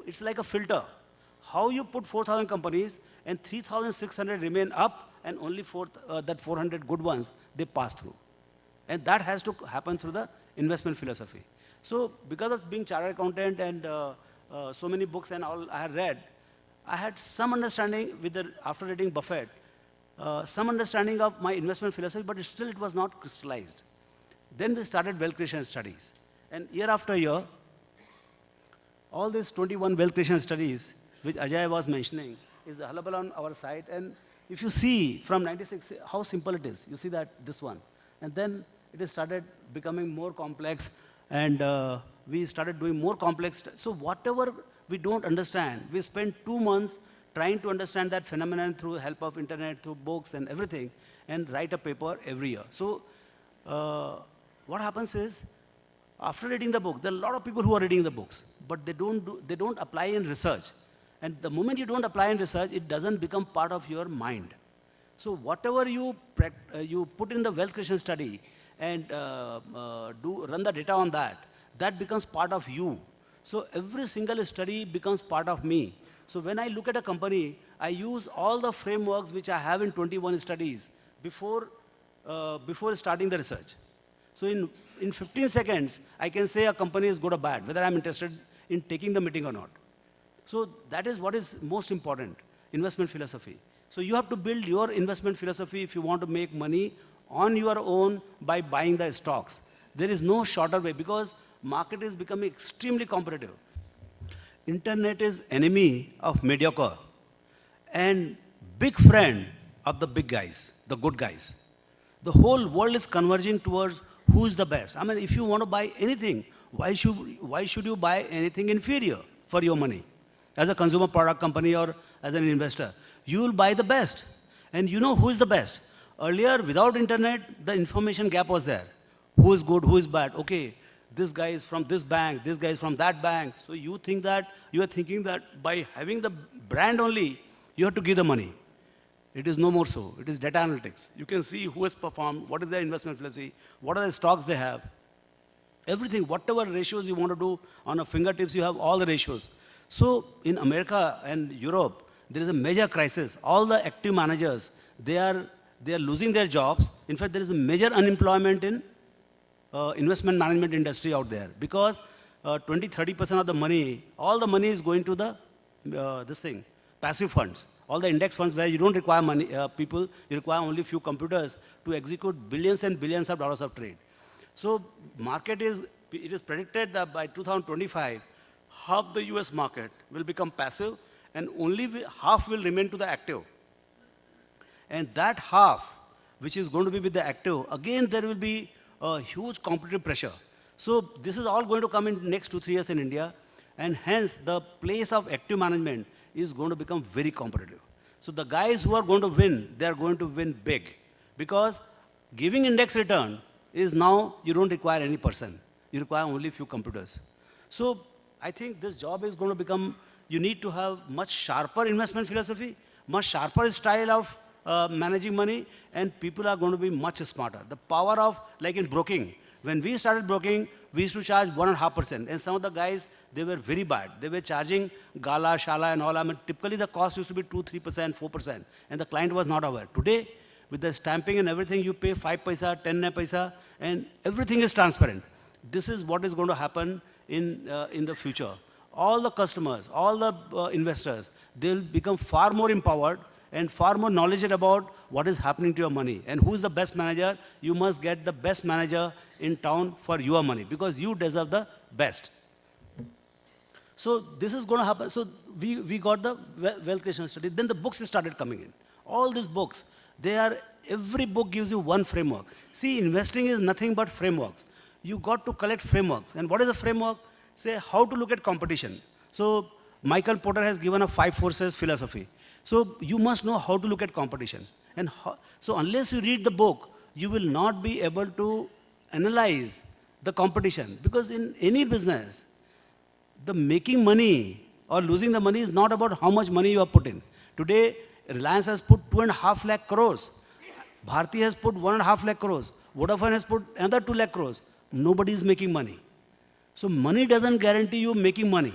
[SPEAKER 4] it's like a filter. How you put 4,000 companies and 3,600 remain up and only that 400 good ones, they pass through. And that has to happen through the investment philosophy. So because of being chartered accountant and so many books and all I had read, I had some understanding after reading Buffett, some understanding of my investment philosophy, but still it was not crystallized. Then we started wealth creation studies. And year after year, all these 21 wealth creation studies, which Ajay was mentioning, is available on our site. And if you see from 96, how simple it is. You see that, this one. And then it has started becoming more complex, and we started doing more complex. So whatever we don't understand, we spend 2 months trying to understand that phenomenon through the help of internet, through books and everything, and write a paper every year. So what happens is, after reading the book, there are a lot of people who are reading the books, but they don't apply in research. And the moment you don't apply in research, it doesn't become part of your mind. So whatever you put in the wealth creation study and run the data on that becomes part of you. So every single study becomes part of me. So when I look at a company, I use all the frameworks which I have in 21 studies before starting the research. So in 15 seconds, I can say a company is good or bad, whether I'm interested in taking the meeting or not. So that is what is most important, investment philosophy. So you have to build your investment philosophy if you want to make money on your own by buying the stocks. There is no shorter way because market is becoming extremely competitive. Internet is enemy of mediocre and big friend of the big guys, the good guys. The whole world is converging towards who is the best. I mean, if you want to buy anything, why should you buy anything inferior for your money? As a consumer product company or as an investor, you will buy the best. And you know who is the best. Earlier, without internet, the information gap was there. Who is good, who is bad? Okay, this guy is from this bank, this guy is from that bank. So you are thinking that by having the brand only, you have to give the money. It is no more so. It is data analytics. You can see who has performed, what is their investment philosophy, what are the stocks they have. Everything, whatever ratios you want to do on a fingertips, you have all the ratios. So in America and Europe, there is a major crisis. All the active managers, they are losing their jobs. In fact, there is a major unemployment in investment management industry out there because 20-30% of the money, all the money is going to the passive funds. All the index funds where you don't require money, people, you require only few computers to execute billions and billions of dollars of trade. So it is predicted that by 2025, half the US market will become passive and only half will remain to the active. And that half, which is going to be with the active, again there will be a huge competitive pressure. So this is all going to come in next 2-3 years in India, and hence the place of active management is going to become very competitive. So the guys who are going to win, they are going to win big. Because giving index return is now, you don't require any person. You require only a few computers. So I think this job is going to become, you need to have much sharper investment philosophy, much sharper style of managing money, and people are going to be much smarter. The power of, like in broking, when we started broking, we used to charge 1.5%. And some of the guys, they were very bad. They were charging Gala, Shala and all. I mean, typically the cost used to be 2-3%, 4%. And the client was not aware. Today, with the stamping and everything, you pay 5 paisa, 10 paisa, and everything is transparent. This is what is going to happen in the future. All the customers, all the investors, they'll become far more empowered and far more knowledgeable about what is happening to your money. And who is the best manager? You must get the best manager in town for your money because you deserve the best. So this is going to happen. So we got the wealth creation study. Then the books started coming in. All these books, every book gives you one framework. See, investing is nothing but frameworks. You got to collect frameworks. And what is a framework? Say how to look at competition. So Michael Porter has given a 5 forces philosophy. So you must know how to look at competition. And so unless you read the book, you will not be able to analyze the competition. Because in any business, the making money or losing the money is not about how much money you have put in. Today, Reliance has put 2.5 lakh crores. Bharti has put 1.5 lakh crores. Vodafone has put another 2 lakh crores. Nobody is making money. So money doesn't guarantee you making money.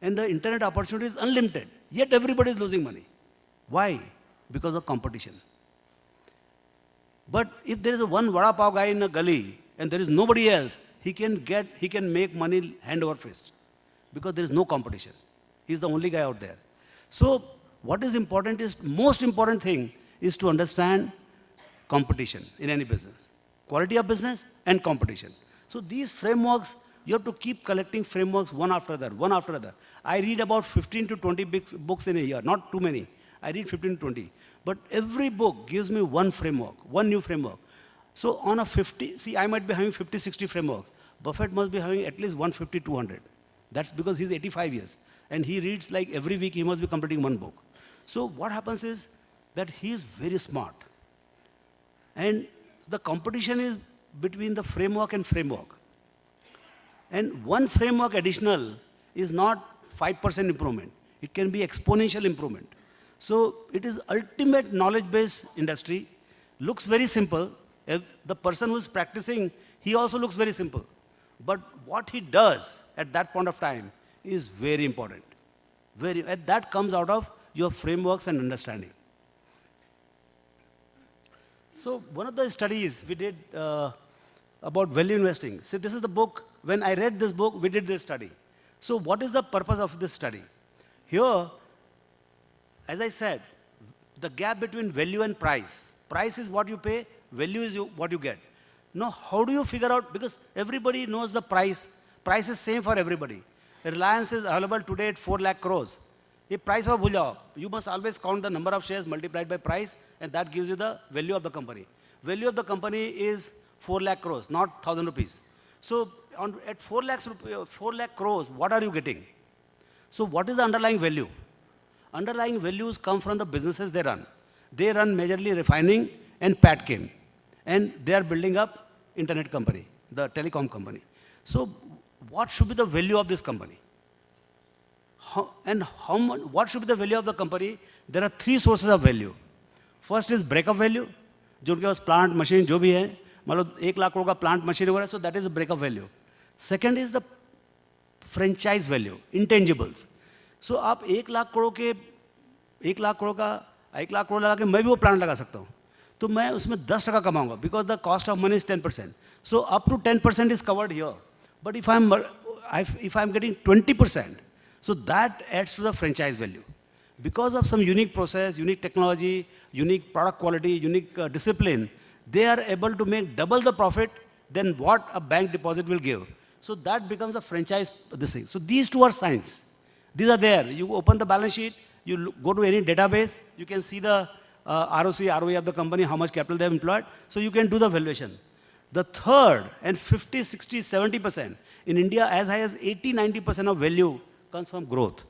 [SPEAKER 4] And the internet opportunity is unlimited. Yet everybody is losing money. Why? Because of competition. But if there is a one vada pav guy in a gully and there is nobody else, he can make money hand over fist. Because there is no competition. He's the only guy out there. So what is important is, most important thing is to understand competition in any business. Quality of business and competition. So these frameworks, you have to keep collecting frameworks one after other, one after other. I read about 15 to 20 books in a year, not too many. I read 15 to 20. But every book gives me one framework, one new framework. So on a 50, see, I might be having 50, 60 frameworks. Buffett must be having at least 150, 200. That's because he's 85 years. And he reads like every week he must be completing one book. So what happens is that he is very smart. And the competition is between the framework and framework. And one framework additional is not 5% improvement. It can be exponential improvement. So it is ultimate knowledge-based industry. Looks very simple. The person who is practicing, he also looks very simple. But what he does at that point of time is very important. And that comes out of your frameworks and understanding. So one of the studies we did about value investing. See, this is the book. When I read this book, we did this study. So what is the purpose of this study? Here, as I said, the gap between value and price. Price is what you pay, value is what you get. Now, how do you figure out, because everybody knows the price. Price is same for everybody. Reliance is available today at 4 lakh crores. ये price और भूल जाओ. You must always count the number of shares multiplied by price, and that gives you the value of the company. Value of the company is 4 lakh crores, not 1,000 rupees. So at 4 lakh crores, what are you getting? So what is the underlying value? Underlying values come from the businesses they run. They run majorly refining and petchem, and they are building up internet company, the telecom company. So what should be the value of this company? What should be the value of the company? There are 3 sources of value. First is breakup value, जो उनके पास plant, machine जो भी है, मतलब 1 लाख करोड़ का plant, machine वगैरह, so that is the breakup value. Second is the franchise value, intangibles. So आप 1 लाख करोड़ के 1 लाख करोड़ का 1 लाख करोड़ लगा के मैं भी वो प्लांट लगा सकता हूँ, तो मैं उसमें 10% कमाऊंगा, because the cost of money is 10%. So up to 10% is covered here. But if I'm getting 20%, so that adds to the franchise value. Because of some unique process, unique technology, unique product quality, unique discipline, they are able to make double the profit than what a bank deposit will give. So that becomes a franchise, this thing. So these two are signs. These are there. You open the balance sheet, you go to any database, you can see the ROC, ROE of the company, how much capital they have employed. So you can do the valuation. The third, and 50, 60, 70%, in India as high as 80, 90% of value comes from growth.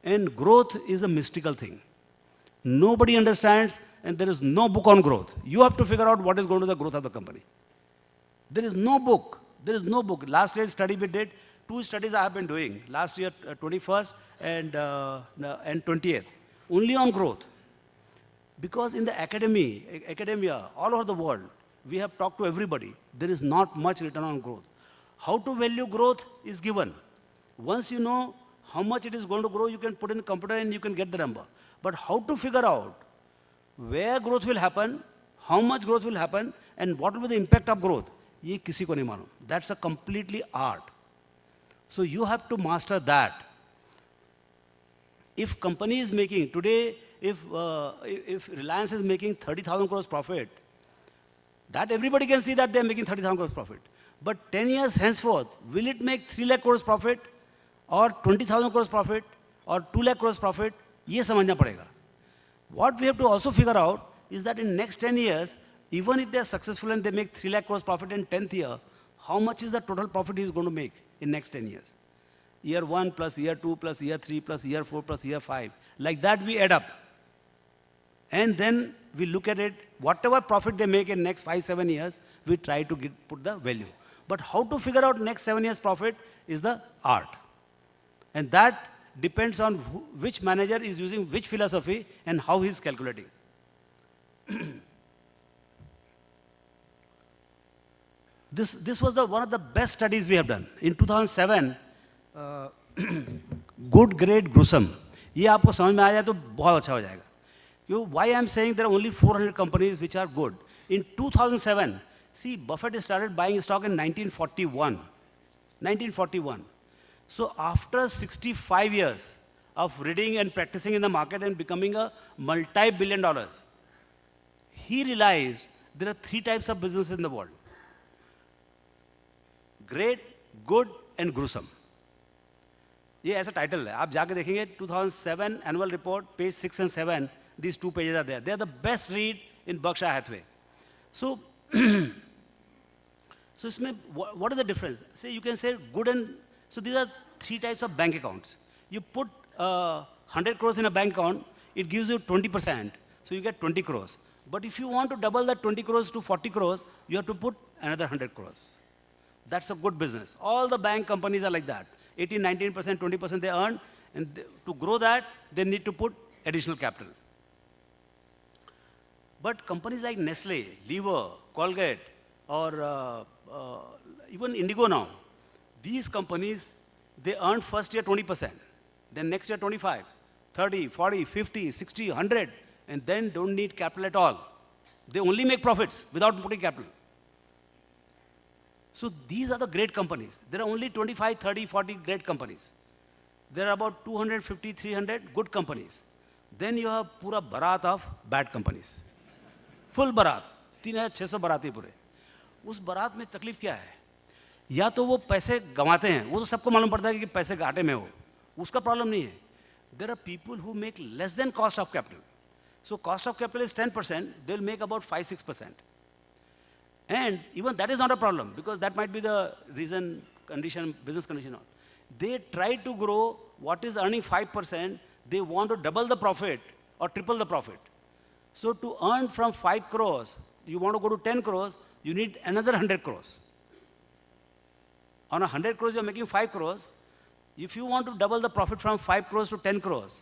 [SPEAKER 4] And growth is a mystical thing. Nobody understands, and there is no book on growth. You have to figure out what is going to be the growth of the company. There is no book. There is no book. Last year's study we did, 2 studies I have been doing. Last year, 21st and 20th. Only on growth. Because in the academia, all over the world, we have talked to everybody. There is not much written on growth. How to value growth is given. Once you know how much it is going to grow, you can put in the computer and you can get the number. But how to figure out where growth will happen, how much growth will happen, and what will be the impact of growth, ye kisi ko nahi malum. That's a completely art. So you have to master that. If company is making, today, if Reliance is making 30,000 crores profit, that everybody can see that they are making 30,000 crores profit. But 10 years henceforth, will it make 3 lakh crores profit, or 20,000 crores profit, or 2 lakh crores profit? Ye samajhna padega. What we have to also figure out is that in next 10 years, even if they are successful and they make 3 lakh crores profit in 10th year, how much is the total profit he is going to make in next 10 years? Year 1 plus year 2 plus year 3 plus year 4 plus year 5. Like that we add up. And then we look at it, whatever profit they make in next 5, 7 years, we try to put the value. But how to figure out next 7 years profit is the art. And that depends on which manager is using which philosophy and how he is calculating. This was one of the best studies we have done. In 2007, good, great, gruesome. ये आपको समझ में आ जाए तो बहुत अच्छा हो जाएगा. Why I am saying there are only 400 companies which are good. In 2007, see, Buffett started buying stock in 1941. 1941. So after 65 years of reading and practicing in the market and becoming a multi-billion dollars, he realized there are 3 types of business in the world. Great, good, and gruesome. ये ऐसा title है. आप जाके देखेंगे 2007 annual report, page 6 and 7. These 2 pages are there. They are the best read in Berkshire Hathaway. So, so what is the difference? Say you can say good and, so these are 3 types of bank accounts. You put 100 crores in a bank account, it gives you 20%, so you get 20 crores. But if you want to double that 20 crores to 40 crores, you have to put another 100 crores. That's a good business. All the bank companies are like that. 18, 19%, 20% they earn, and to grow that, they need to put additional capital. But companies like Nestle, Lever, Colgate, or even Indigo now, these companies, they earn first year 20%. then next year 25, 30, 40, 50, 60, 100, and then don't need capital at all. They only make profits without putting capital. So these are the great companies. There are only 25, 30, 40 great companies. There are about 250, 300 good companies. Then you have pura barat of bad companies. Full barat. 3,600 बाराती पूरे. उस बारात में तकलीफ क्या है? या तो वो पैसे गंवाते हैं, वो तो सबको मालूम पड़ता है कि पैसे घाटे में हो, उसका प्रॉब्लम नहीं है. There are people who make less than cost of capital. So cost of capital is 10%, they'll make about 5-6%. And even that is not a problem, because that might be the reason, condition, business condition. They try to grow what is earning 5%, they want to double the profit or triple the profit. So to earn from 5 crores, you want to go to 10 crores, you need another 100 crores. On 100 crores, you're making 5 crores. If you want to double the profit from 5 crores to 10 crores,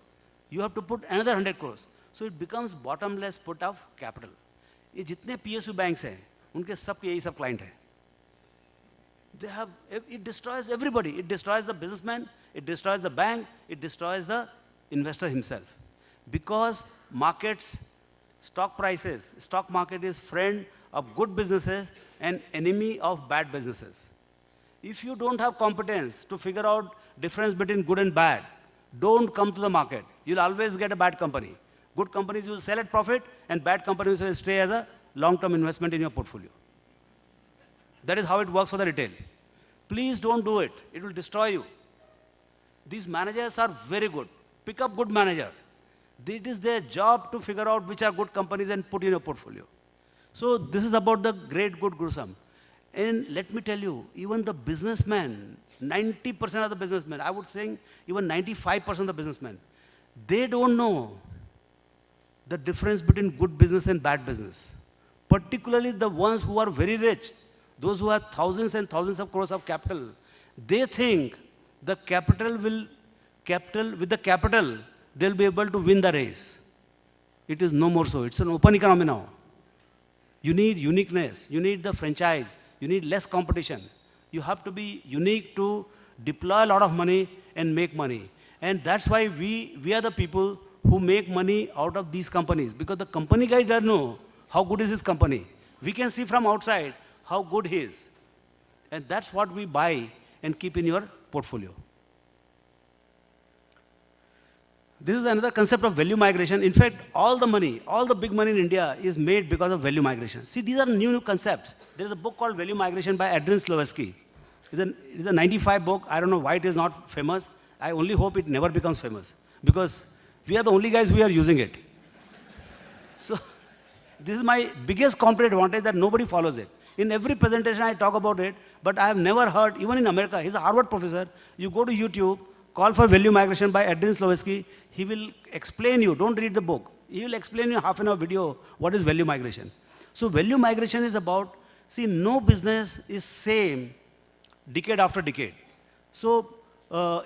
[SPEAKER 4] you have to put another 100 crores. So it becomes bottomless put of capital. ये जितने PSU banks हैं, उनके सबके यही सब client हैं. They have, it destroys everybody. It destroys the businessman, it destroys the bank, it destroys the investor himself. Because markets, stock prices, stock market is friend of good businesses and enemy of bad businesses. If you don't have competence to figure out difference between good and bad, don't come to the market. You'll always get a bad company. Good companies will sell at profit, and bad companies will stay as a long-term investment in your portfolio. That is how it works for the retail. Please don't do it. It will destroy you. These managers are very good. Pick up good manager. It is their job to figure out which are good companies and put in your portfolio. So this is about the great good Gurusam. And let me tell you, even the businessmen, 90% of the businessmen, I would say even 95% of the businessmen, they don't know the difference between good business and bad business. Particularly the ones who are very rich, those who have thousands and thousands of crores of capital, they think the with the capital, they'll be able to win the race. It is no more so. It's an open economy now. You need uniqueness. You need the franchise. You need less competition. You have to be unique to deploy a lot of money and make money. And that's why we are the people who make money out of these companies, because the company guy doesn't know how good is his company. We can see from outside how good he is. And that's what we buy and keep in your portfolio. This is another concept of value migration. In fact, all the money, all the big money in India is made because of value migration. See, these are new concepts. There is a book called Value Migration by Adrian Slowetsky. It's a 95 book. I don't know why it is not famous. I only hope it never becomes famous, because we are the only guys who are using it. So this is my biggest competitive advantage, that nobody follows it. In every presentation I talk about it, but I have never heard, even in America, he's a Harvard professor, you go to YouTube, call for value migration by Adrian Slowetsky, he will explain you, don't read the book, he will explain you in half an hour video what is value migration. So value migration is about, see, no business is same decade after decade. So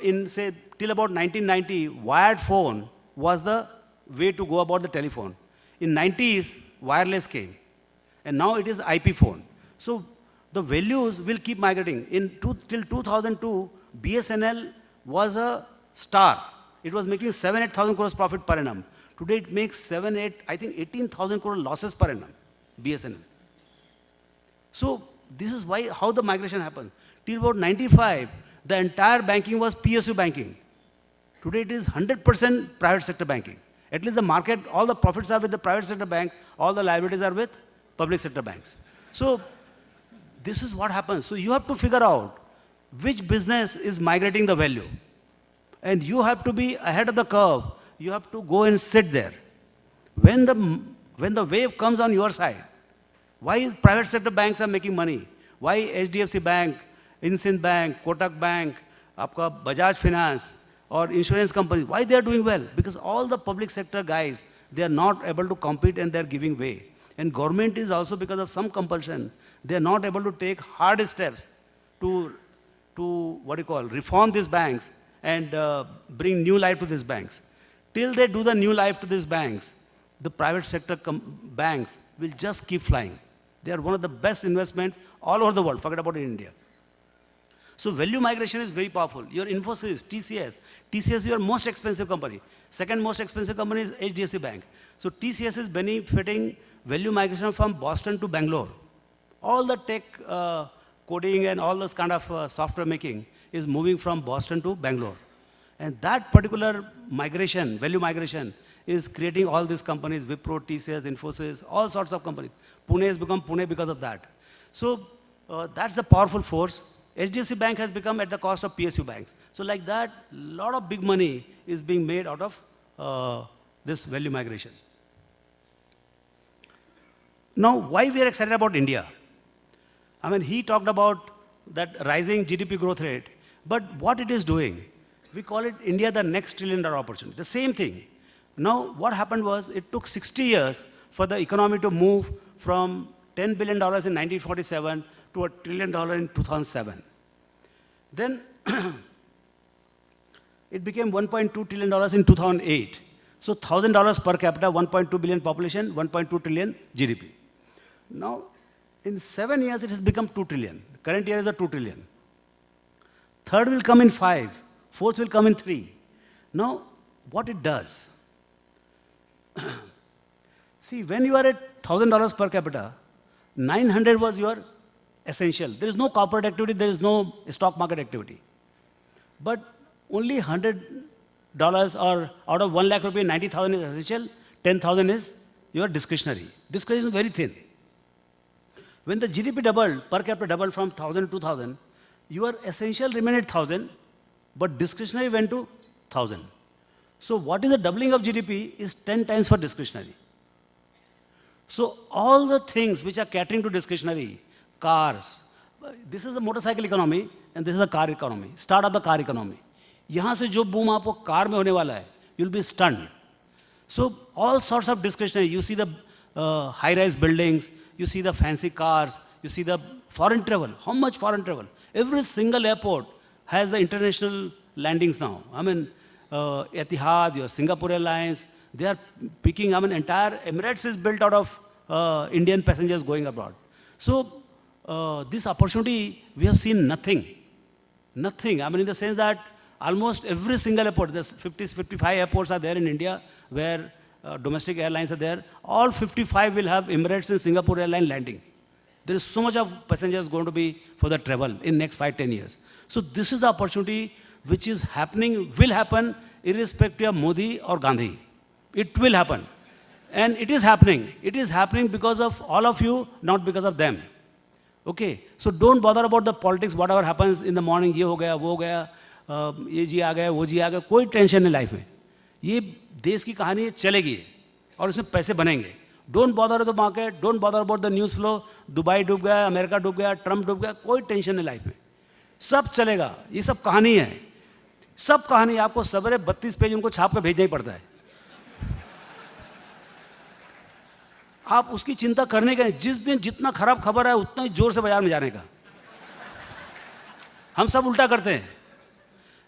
[SPEAKER 4] in, say, till about 1990, wired phone was the way to go about the telephone. In 90s, wireless came. And now it is IP phone. So the values will keep migrating. Till 2002, BSNL was a star. It was making 7,000-8,000 crores profit per annum. Today it makes 18,000 crore losses per annum, BSNL. So this is why, how the migration happened. Till about 95, the entire banking was PSU banking. Today it is 100% private sector banking. At least the market, all the profits are with the private sector bank, all the liabilities are with public sector banks. So this is what happens. So you have to figure out which business is migrating the value. And you have to be ahead of the curve. You have to go and sit there. When the wave comes on your side, why private sector banks are making money? Why HDFC Bank, IndusInd Bank, Kotak Bank, Aapka Bajaj Finance, or insurance companies, why they are doing well? Because all the public sector guys, they are not able to compete and they are giving way. And government is also, because of some compulsion, they are not able to take hard steps to reform these banks and bring new life to these banks. Till they do the new life to these banks, the private sector banks will just keep flying. They are one of the best investments all over the world. Forget about it in India. So value migration is very powerful. Your Infosys, TCS is your most expensive company. Second most expensive company is HDFC Bank. So TCS is benefiting value migration from Boston to Bangalore. All the tech coding and all this kind of software making is moving from Boston to Bangalore. And that particular migration, value migration, is creating all these companies, Wipro, TCS, Infosys, all sorts of companies. Pune has become Pune because of that. So that's a powerful force. HDFC Bank has become at the cost of PSU banks. So like that, a lot of big money is being made out of this value migration. Now, why we are excited about India? I mean, he talked about that rising GDP growth rate, but what it is doing, we call it India the next trillion-dollar opportunity. The same thing. Now, what happened was it took 60 years for the economy to move from $10 billion in 1947 to $1 trillion in 2007. Then it became $1.2 trillion in 2008. So $1,000 per capita, 1.2 billion population, 1.2 trillion GDP. Now, in 7 years, it has become 2 trillion. Current year is a 2 trillion. Third will come in 5. Fourth will come in 3. Now, what it does? See, when you are at $1,000 per capita, 900 was your essential. There is no corporate activity, there is no stock market activity. But only $100 or out of 1 lakh rupee, 90,000 is essential, 10,000 is your discretionary. Discretionary is very thin. When the GDP doubled, per capita doubled from 1,000 to 2,000, your essential remained at 1,000, but discretionary went to 1,000. So what is the doubling of GDP is 10 times for discretionary. So all the things which are catering to discretionary, cars, this is a motorcycle economy and this is a car economy. Start of the car economy. यहाँ से जो boom आपको car में होने वाला है, you'll be stunned. So all sorts of discretionary. You see the high-rise buildings, you see the fancy cars, you see the foreign travel. How much foreign travel? Every single airport has the international landings now. I mean, Etihad, your Singapore Airlines, they are picking, I mean, entire Emirates is built out of Indian passengers going abroad. So this opportunity, we have seen nothing. Nothing. I mean, in the sense that almost every single airport, there's 55 airports are there in India where domestic airlines are there. All 55 will have Emirates and Singapore Airline landing. There is so much of passengers going to be for the travel in next 5-10 years. So this is the opportunity which is happening, will happen irrespective of Modi or Gandhi. It will happen. And it is happening. It is happening because of all of you, not because of them. Okay? So don't bother about the politics, whatever happens in the morning, ये हो गया, वो हो गया, ये जी आ गया, वो जी आ गया, कोई टेंशन नहीं लाइफ में. ये देश की कहानी चलेगी और इसमें पैसे बनेंगे. Don't bother the market, don't bother about the news flow, Dubai डूब गया, अमेरिका डूब गया, ट्रम्प डूब गया, कोई टेंशन नहीं लाइफ में. सब चलेगा. ये सब कहानी है. सब कहानी आपको सवेरे 32 पेज उनको छाप के भेजना ही पड़ता है. आप उसकी चिंता करने का, जिस दिन जितना खराब खबर है उतना ही जोर से बाजार में जाने का. हम सब उल्टा करते हैं.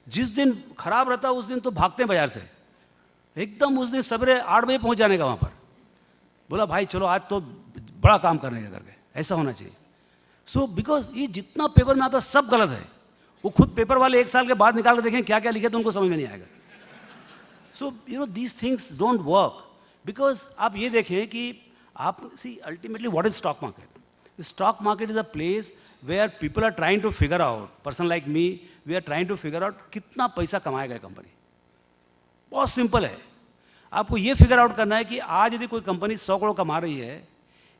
[SPEAKER 4] जिस दिन खराब रहता है उस दिन तो भागते हैं बाजार से. एकदम उस दिन सवेरे 8 बजे पहुंच जाने का वहां पर. बोला भाई चलो आज तो बड़ा काम करने का करके. ऐसा होना चाहिए. सो बिकॉज ये जितना पेपर में आता सब गलत है. वो खुद पेपर वाले 1 साल के बाद निकाल के देखें क्या क्या लिखे तो उनको समझ में नहीं आएगा. So you know these things don't work. Because आप ये देखें कि आप see ultimately what is stock market. Stock market is a place where people are trying to figure out. Person like me, we are trying to figure out कितना पैसा कमाएगा company. बहुत simple है. आपको ये फिगर आउट करना है कि आज यदि कोई कंपनी 100 करोड़ कमा रही है,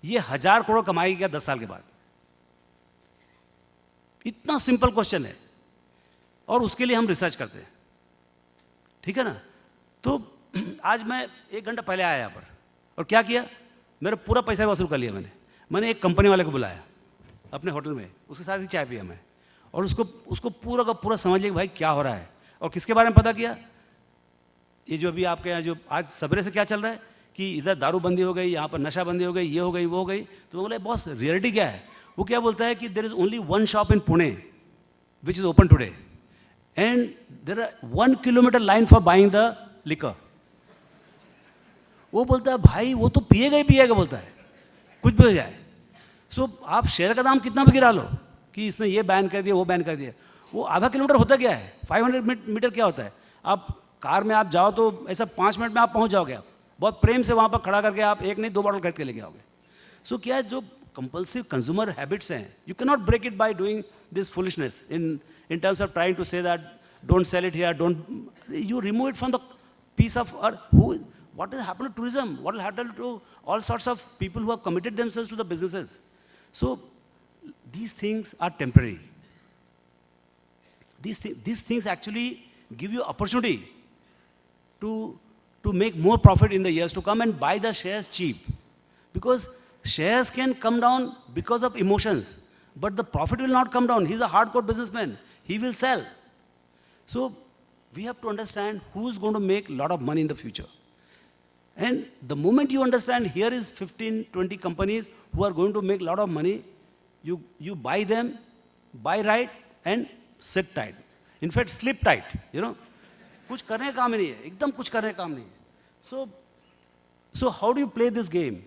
[SPEAKER 4] ये 1000 करोड़ कमाएगी क्या 10 साल के बाद. इतना सिंपल क्वेश्चन है. और उसके लिए हम रिसर्च करते हैं. ठीक है ना. तो आज मैं 1 घंटा पहले आया यहाँ पर और क्या किया, मेरा पूरा पैसा वसूल कर लिया. मैंने एक कंपनी वाले को बुलाया अपने होटल में, उसके साथ ही चाय पिया मैं और उसको पूरा का पूरा समझ लिया कि भाई क्या हो रहा है. और किसके बारे में पता किया, ये जो अभी आपके यहाँ जो आज सवेरे से क्या चल रहा है कि इधर दारूबंदी हो गई, यहाँ पर नशाबंदी हो गई, ये हो गई, वो हो गई. तो बोले बॉस रियलिटी क्या है. वो क्या बोलता है कि there is only 1 shop in Pune which is open today and there are 1 kilometre line for buying the liquor. वो बोलता है भाई वो तो पिएगा ही पिएगा, बोलता है कुछ भी हो जाए. सो आप शेयर का दाम कितना भी गिरा लो कि इसने ये बैन कर दिया, वो बैन कर दिया, वो आधा किलोमीटर होता क्या है, 500 मीटर क्या होता है? आप कार में आप जाओ तो ऐसा 5 मिनट में आप पहुंच जाओगे। आप बहुत प्रेम से वहाँ पर खड़ा करके आप एक नहीं 2 बॉटल खरीद के लेके आओगे। सो क्या है, जो कंपल्सिव कंज्यूमर हैबिट्स हैं, you can not break it by doing this foolishness in terms of trying to say that don't sell it here, don't, you remove it from the piece of earth. What will happen to tourism? What will happen to all sorts of people who have committed themselves to the businesses? So these things are temporary. These things actually give you opportunity to make more profit in the years to come and buy the shares cheap. Because shares can come down because of emotions, but the profit will not come down. He's a hardcore businessman. He will sell. So we have to understand who's going to make a lot of money in the future. And the moment you understand here is 15, 20 companies who are going to make a lot of money, you buy them, buy right, and sit tight. In fact, sleep tight, you know. कुछ करने का काम नहीं है, एकदम कुछ करने का काम नहीं है. So how do you play this game?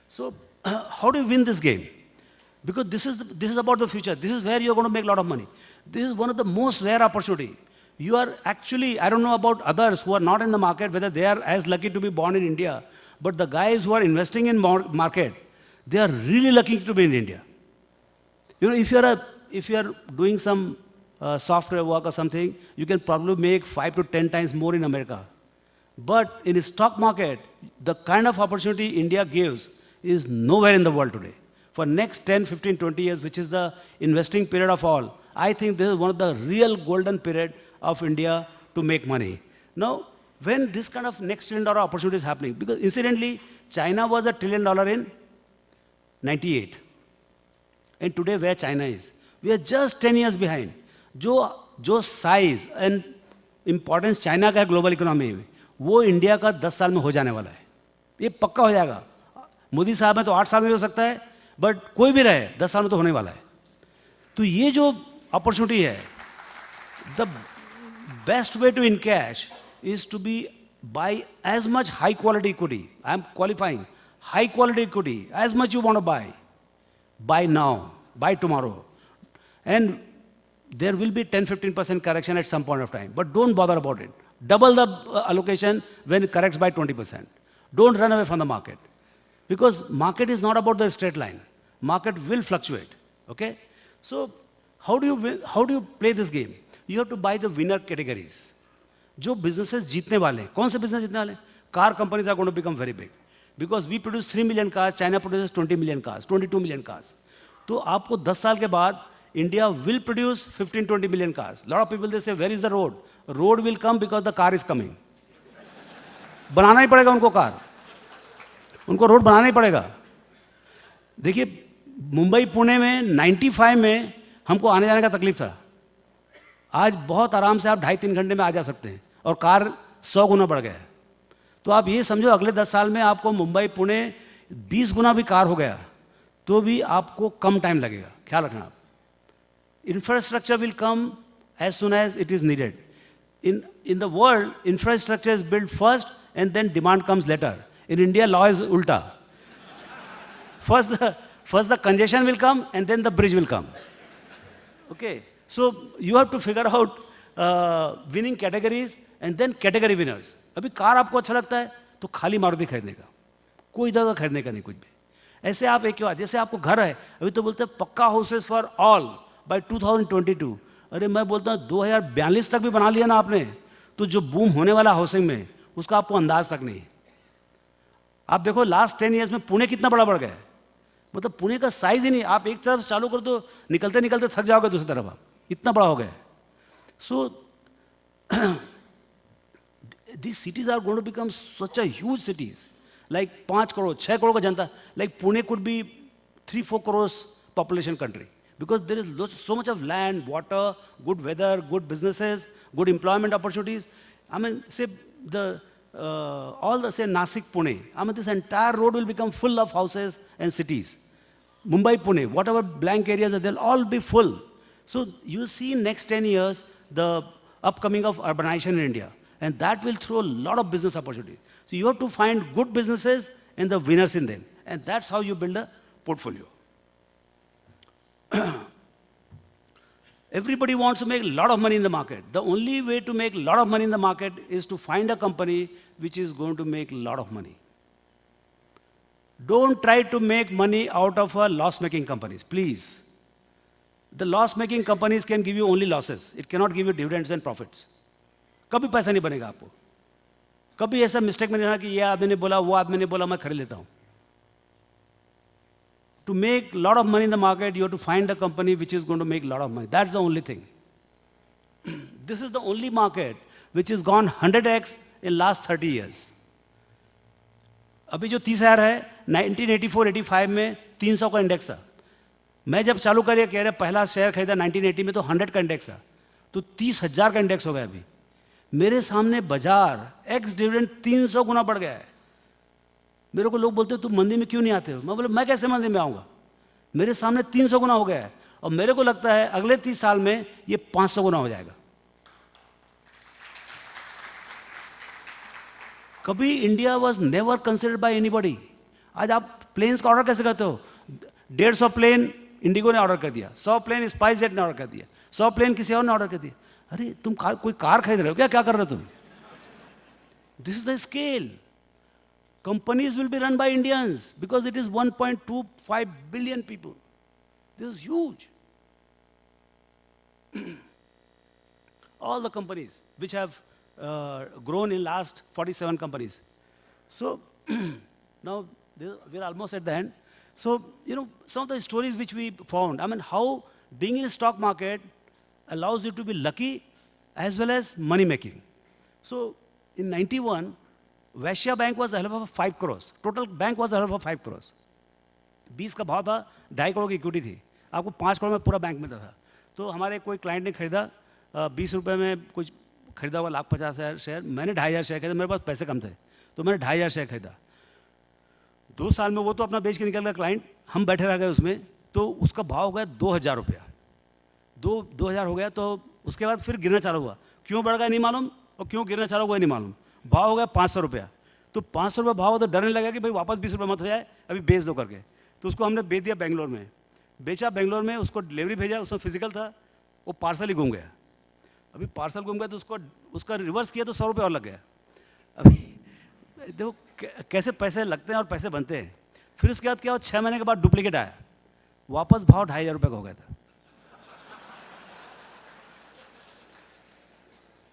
[SPEAKER 4] So how do you win this game? Because this is about the future. This is where you're going to make a lot of money. This is one of the most rare opportunity. You are actually, I don't know about others who are not in the market, whether they are as lucky to be born in India, but the guys who are investing in market, they are really lucky to be in India. You know, if you are doing some software work or something, you can probably make 5 to 10 times more in America. But in the stock market, the kind of opportunity India gives is nowhere in the world today. For next 10, 15, 20 years, which is the investing period of all, I think this is one of the real golden period of India to make money. Now, when this kind of next $1 trillion opportunity is happening, because incidentally, China was $1 trillion in 98. And today where China is, we are just 10 years behind. जो size and importance China का है global economy में, वो India का 10 साल में हो जाने वाला है. ये पक्का हो जाएगा. मोदी साहब में तो 8 साल में हो सकता है, बट कोई भी रहे 10 साल में तो होने वाला है. तो ये जो अपॉर्चुनिटी है, the best way to encash is to be buy as much high quality equity. I am qualifying high quality equity as much you want to buy now, buy tomorrow, and there will be 10-15% correction at some point of time, but don't bother about it. Double the allocation when it corrects by 20%. Don't run away from the market. Because market is not about the straight line. Market will fluctuate, okay? So how do you play this game? You have to buy the winner categories. जो businesses जीतने वाले, कौन से business जीतने वाले? Car companies are going to become very big. Because we produce 3 million cars, China produces 20 million cars, 22 million cars. तो आपको 10 साल के बाद India will produce 15-20 million cars. Lot of people they say, where is the road? Road will come because the car is coming. बनाना ही पड़ेगा उनको car. उनको road बनाना ही पड़ेगा. देखिए मुंबई पुणे में 95 में हमको आने जाने का तकलीफ था. आज बहुत आराम से आप 2.5-3 घंटे में आ जा सकते हैं और कार 100 गुना बढ़ गया है. तो आप ये समझो अगले 10 साल में आपको मुंबई पुणे 20 गुना भी कार हो गया तो भी आपको कम टाइम लगेगा. ख्याल रखना आप. Infrastructure will come as soon as it is needed. In the world, infrastructure is built first and then demand comes later. In India, law is ulta. First the congestion will come and then the bridge will come. Okay, so you have to figure out winning categories and then category winners. अभी car आपको अच्छा लगता है तो खाली मारुति खरीदने का, कोई इधर उधर खरीदने का नहीं कुछ भी. ऐसे आप एक बात, जैसे आपको घर है, अभी तो बोलते हैं पक्का हाउसेस फॉर ऑल बाय 2022. अरे मैं बोलता हूँ 2042 तक भी बना लिया ना आपने तो जो बूम होने वाला हाउसिंग में उसका आपको अंदाज तक नहीं. आप देखो लास्ट 10 ईयर्स में पुणे कितना बड़ा बढ़ गया है. मतलब पुणे का साइज ही नहीं, आप एक तरफ चालू कर दो निकलते निकलते थक जाओगे दूसरी तरफ, आप इतना बड़ा हो गया. सो these cities are going to become such a huge cities, like 5 crore, 6 crore का जनता, like Pune could be 3-4 crores population country, because there is so much of land, water, good weather, good businesses, good employment opportunities. I mean, say all the say Nasik, Pune, I mean this entire road will become full of houses and cities. Mumbai, Pune, whatever blank areas are, they'll all be full. So you see next 10 years the upcoming of urbanization in India. And that will throw a lot of business opportunities. So you have to find good businesses and the winners in them. and that's how you build a portfolio. Everybody wants to make a lot of money in the market. The only way to make a lot of money in the market is to find a company which is going to make a lot of money. Don't try to make money out of loss-making companies, please. The loss-making companies can give you only losses. It cannot give you dividends and profits. कभी पैसा नहीं बनेगा आपको. कभी ऐसा mistake में नहीं होना कि ये आदमी ने बोला, वो आदमी ने बोला, मैं खरीद लेता हूँ. To make a lot of money in the market, you have to find a company which is going to make a lot of money. That's the only thing. This is the only market which has gone 100x in last 30 years. अभी जो 30,000 है, 1984-85 में 300 का index था. मैं जब चालू करिए कह रहे पहला शेयर खरीदा 1980 में तो 100 का इंडेक्स था. तो 30,000 का इंडेक्स हो गया अभी. मेरे सामने बाजार एक्स डिविडेंड 300 गुना बढ़ गया है. मेरे को लोग बोलते हो तुम मंदी में क्यों नहीं आते हो? मैं बोले मैं कैसे मंदी में आऊँगा? मेरे सामने 300 गुना हो गया है और मेरे को लगता है अगले 30 साल में ये 500 गुना हो जाएगा. कभी India was never considered bye anybody. आज आप प्लेन्स का ऑर्डर कैसे करते हो? 150 प्लेन इंडिगो ने ऑर्डर कर दिया, 100 प्लेन स्पाइस जेट ने ऑर्डर कर दिया, 100 प्लेन किसी और ने ऑर्डर कर दिया. अरे तुम कोई कार खरीद रहे हो क्या कर रहे हो तुम? This is the scale. Companies will be run by Indians because it is 1.25 billion people. This is huge. All the companies which have grown in last 47 companies. So now we're almost at the end. So, you know, some of the stories which we found, I mean, how being in a stock market allows you to be lucky as well as money making. So in 91, वैश्या bank was help of 5 crore. Total bank was help of 5 crore. 20 का भाव था, 2.5 करोड़ की equity थी. आपको 5 करोड़ में पूरा bank मिलता था. तो हमारे कोई क्लाइंट ने खरीदा 20 रुपये में कुछ खरीदा हुआ 1,50,000 शेयर. मैंने 2,500 शेयर खरीदा. मेरे पास पैसे कम थे तो मैंने 2,500 शेयर खरीदा. 2 साल में वो तो अपना बेच के निकल गया क्लाइंट. हम बैठे रह गए उसमें. तो उसका भाव हो गया 2,000 रुपया. 2,000 हो गया. तो उसके बाद फिर गिरना चालू हुआ. क्यों बढ़ गया नहीं मालूम और क्यों गिरना चालू हुआ नहीं मालूम. भाव हो गया 500 रुपया. तो 500 रुपये भाव तो डरने लगा कि भाई वापस 20 रुपये मत हो जाए, अभी बेच दो करके. तो उसको हमने बेच दिया बेंगलोर में. बेचा बेंगलोर में, उसको डिलीवरी भेजा, उसमें फिजिकल था, वो पार्सल ही घूम गया. अभी पार्सल घूम गया तो उसका रिवर्स किया तो 100 रुपये और लग गया. अभी देखो कैसे पैसे लगते हैं और पैसे बनते हैं. फिर उसके बाद क्या हुआ, 6 महीने के बाद डुप्लीकेट आया, वापस भाव 2,500 रुपये का हो गया था.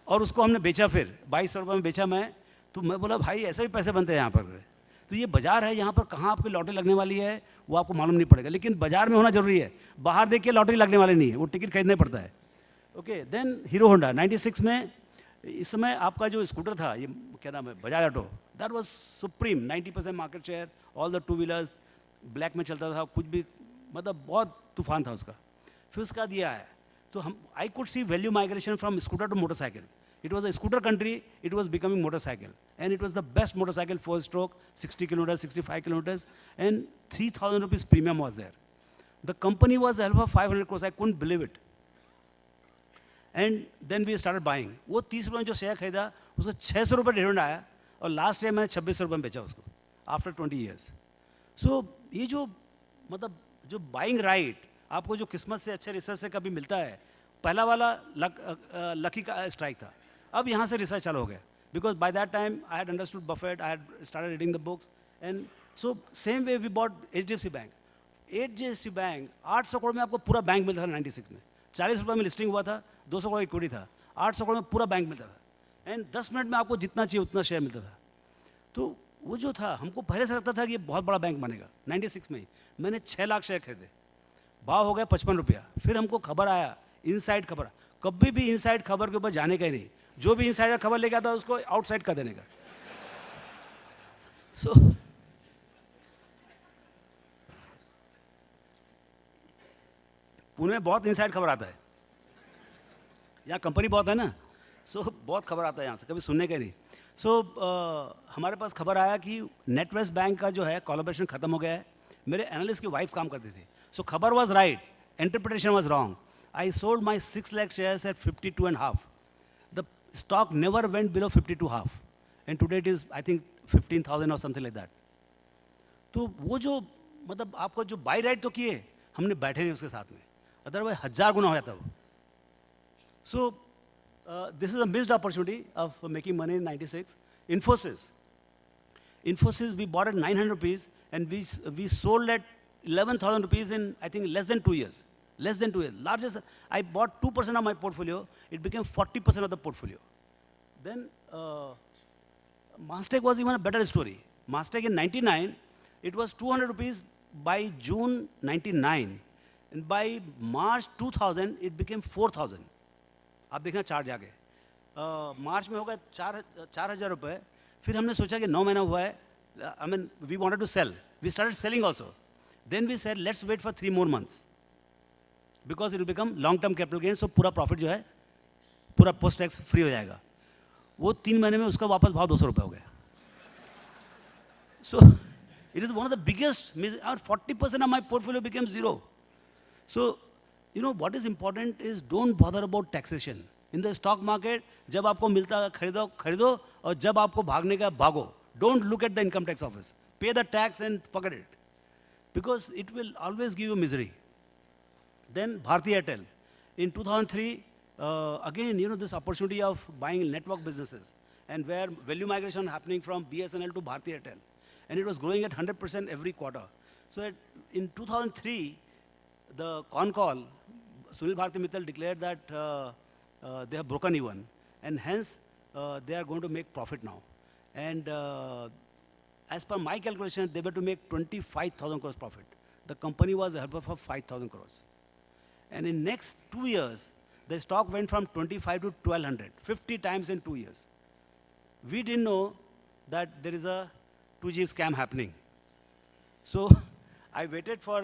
[SPEAKER 4] और उसको हमने बेचा, फिर 2,200 रुपये में बेचा मैं. तो मैं बोला भाई ऐसे भी पैसे बनते हैं यहाँ पर. तो ये बाजार है, यहाँ पर कहाँ आपकी लॉटरी लगने वाली है वो आपको मालूम नहीं पड़ेगा. लेकिन बाजार में होना जरूरी है. बाहर देख के लॉटरी लगने वाली नहीं है, वो टिकट खरीदना पड़ता है. ओके. देन हीरो होंडा 96 में. इस समय आपका जो स्कूटर था, ये क्या नाम है, Bajaj auto, that was supreme. 90% market share. All the 2 wheelers black में चलता था, कुछ भी मतलब बहुत तूफान था उसका. फिर उसका दिया है. तो हम I could see value migration from scooter to motorcycle. It was a scooter country, it was becoming motorcycle. And it was the best motorcycle, 4-stroke, 60 kilometers, 65 kilometers, and 3,000 rupees premium was there. The company was the help of 500 crores, I couldn't believe it. And then we started buying. वो 30 रुपये में जो share खरीदा, उसको 600 रुपये dividend आया, और last year मैंने 2600 रुपये में बेचा उसको, आफ्टर 20 years. So ये जो मतलब जो बाइंग राइट आपको जो किस्मत से, अच्छे रिसर्च से कभी मिलता है, पहला वाला लकी का स्ट्राइक था. अब यहाँ से रिसर्च चालू हो गया. Because by that time I had understood Buffett, I had started reading the books. And so same way we bought HDFC bank. HDFC bank 800 crore में आपको पूरा बैंक मिलता था 96 में. 40 रुपये में लिस्टिंग हुआ था, 200 करोड़ इक्विटी था, 800 करोड़ में पूरा बैंक मिलता था. एंड 10 मिनट में आपको जितना चाहिए उतना शेयर मिलता था. तो वो जो था, हमको पहले से लगता था कि ये बहुत बड़ा बैंक बनेगा. 96 में ही मैंने 6 लाख शेयर खरीदे. भाव हो गया 55 रुपया. फिर हमको खबर आया, इनसाइड खबर. कभी भी इनसाइड खबर के ऊपर जाने का ही नहीं. जो भी इनसाइडर खबर लेके आता है उसको आउटसाइड कर देने का. सो पुणे में बहुत इनसाइड खबर आता है. यहाँ कंपनी बहुत है ना, सो बहुत खबर आता है यहाँ से, कभी सुनने का नहीं. सो हमारे पास खबर आया कि नेटवेस्ट बैंक का जो है कोलैबोरेशन खत्म हो गया है. मेरे एनालिस्ट की वाइफ काम करती थी. सो खबर was right, interpretation was wrong. I sold my 6 lakh shares at 52.5. The stock never went below 52.5. And today it is, I think, 15,000 or something like that. तो वो जो मतलब आपको जो बाई राइट तो किए, हमने बैठे नहीं उसके साथ में, अदरवाइज 1000 गुना हो जाता वो. So this is a missed opportunity of making money in 96. Infosys we bought at 900 rupees and we sold at 11,000 rupees in I think less than 2 years. Less than 2 years. Largest, I bought 2% of my portfolio, it became 40% of the portfolio. Then Mastech was even a better story. Mastech in 99, it was 200 rupees by June 99. And by March 2000, it became 4,000. आप देखना chart जाके मार्च में होगा 4,000 रुपये. फिर हमने सोचा कि 9 महीना हुआ है, I mean we wanted to sell, we started selling also. Then we said let's wait for 3 more months because it will become long term capital gain, so पूरा प्रॉफिट जो है पूरा पोस्ट टैक्स फ्री हो जाएगा. वो 3 महीने में उसका वापस भाव 200 रुपये हो गया. सो it is one of the biggest, 40% of my portfolio became zero. So you know what is important is don't bother about taxation in the stock market. जब आपको मिलता है खरीदो खरीदो, और जब आपको भागने का भागो. Don't look at the income tax office. Pay the tax and forget it, because it will always give you misery. Then Bharti Airtel in 2003, again you know this opportunity of buying network businesses, and where value migration happening from BSNL to Bharti Airtel, and it was growing at 100% every quarter. So in 2003, the con call, Sunil Bharti Mittal declared that they have broken even, and hence they are going to make profit now. And as per my calculation, they were to make 25,000 crores profit. The company was helpful for 5,000 crores. And in next 2 years, the stock went from 25 to 1,200, 50 times in 2 years. We didn't know that there is a 2G scam happening. So I waited for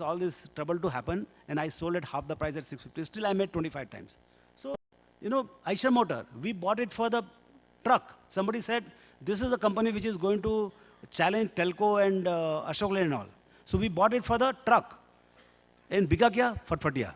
[SPEAKER 4] all this trouble to happen, and I sold at half the price at 650. Still, I made 25 times. So, you know, Eicher Motor, we bought it for the truck. Somebody said, this is the company which is going to challenge Telco and Ashok Leyland and all. So we bought it for the truck. And बिका क्या? फटफटिया.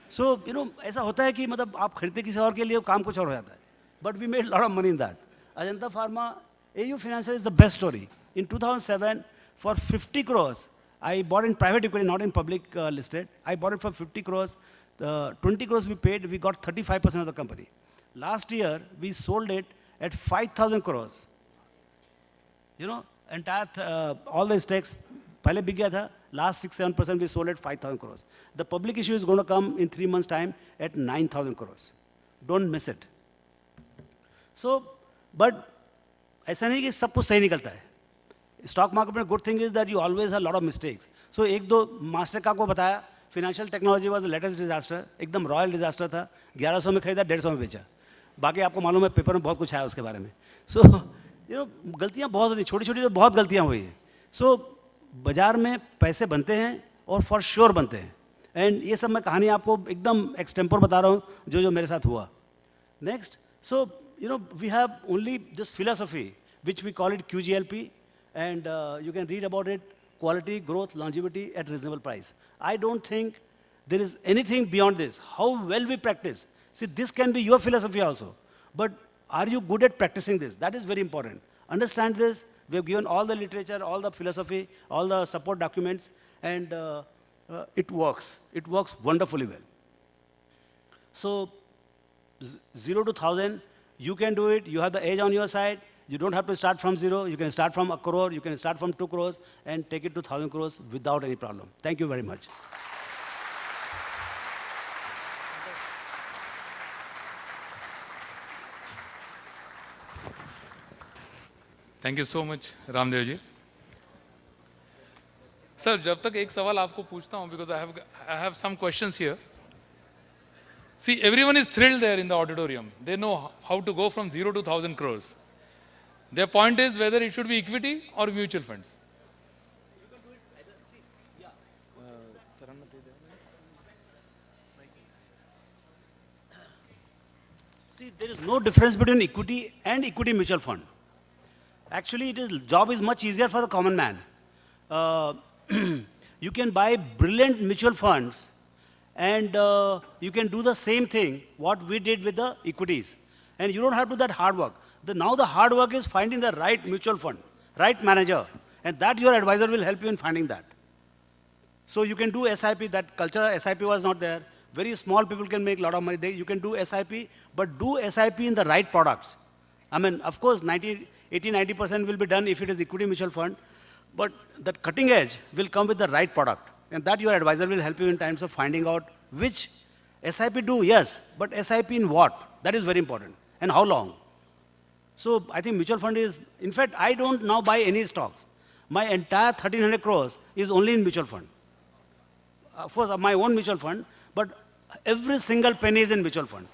[SPEAKER 4] So, you know, ऐसा होता है कि मतलब आप खरीदते किसी और के लिए, काम कुछ और हो जाता है. But we made a lot of money in that. Ajanta Pharma, AU Financial is the best story. In 2007, for 50 crores, I bought in private equity, not in public listed. I bought it for 50 crores. 20 crores we paid, we got 35% of the company. Last year, we sold it at 5,000 crores. You know, entire, all the stakes, पहले बिक गया था, last 6-7% we sold at 5,000 crores. The public issue is going to come in 3 months' time at 9,000 crores. Don't miss it. So, but ऐसा नहीं कि सब कुछ सही निकलता है. स्टॉक मार्केट में good thing is that you always have lot of mistakes. So एक दो मास्टर का को बताया, financial technology was the latest disaster, एकदम रॉयल डिजास्टर था. 1100 में खरीदा, 150 में बेचा. बाकी आपको मालूम है, पेपर में बहुत कुछ आया उसके बारे में. सो यू नो, गलतियाँ बहुत होती, छोटी छोटी तो बहुत गलतियाँ हुई हैं. सो बाजार में पैसे बनते हैं और फॉर श्योर बनते हैं. एंड ये सब मैं कहानी आपको एकदम एक्सटेम्पोर बता रहा हूँ, जो मेरे साथ हुआ. Next, so you know, we have only this philosophy, which we call it QGLP, and you can read about it, quality, growth, longevity at reasonable price. I don't think there is anything beyond this. How well we practice. See, this can be your philosophy also, but are you good at practicing this? That is very important. Understand this. We have given all the literature, all the philosophy, all the support documents, and it works. It works wonderfully well. So, 0 to 1,000, you can do it. You have the edge on your side. You don't have to start from 0. You can start from 1 crore. You can start from 2 crores and take it to 1,000 crores without any problem. Thank you very much.
[SPEAKER 1] Thank you so much Ramdev ji. Sir, जब तक एक सवाल आपको पूछता हूँ, because I have some questions here. See, everyone is thrilled there in the auditorium. They know how to go from 0 to 1,000 crores. Their point is whether it should be equity or mutual funds.
[SPEAKER 4] See, there is no difference between equity and equity mutual fund. Actually, job is much easier for the common man. You can buy brilliant mutual funds, and you can do the same thing what we did with the equities. And you don't have to do that hard work. Now the hard work is finding the right mutual fund, right manager, And that your advisor will help you in finding that. So you can do SIP, that culture SIP was not there. Very small people can make a lot of money. You can do SIP, but do SIP in the right products. I mean, of course, 80-90% will be done if it is equity mutual fund, but that cutting edge will come with the right product. And that your advisor will help you in terms of finding out which SIP do, yes, but SIP in what? That is very important. And how long? So I think mutual fund is, in fact, I don't now buy any stocks. My entire 1300 crores is only in mutual fund. Of course, my own mutual fund, but every single penny is in mutual fund.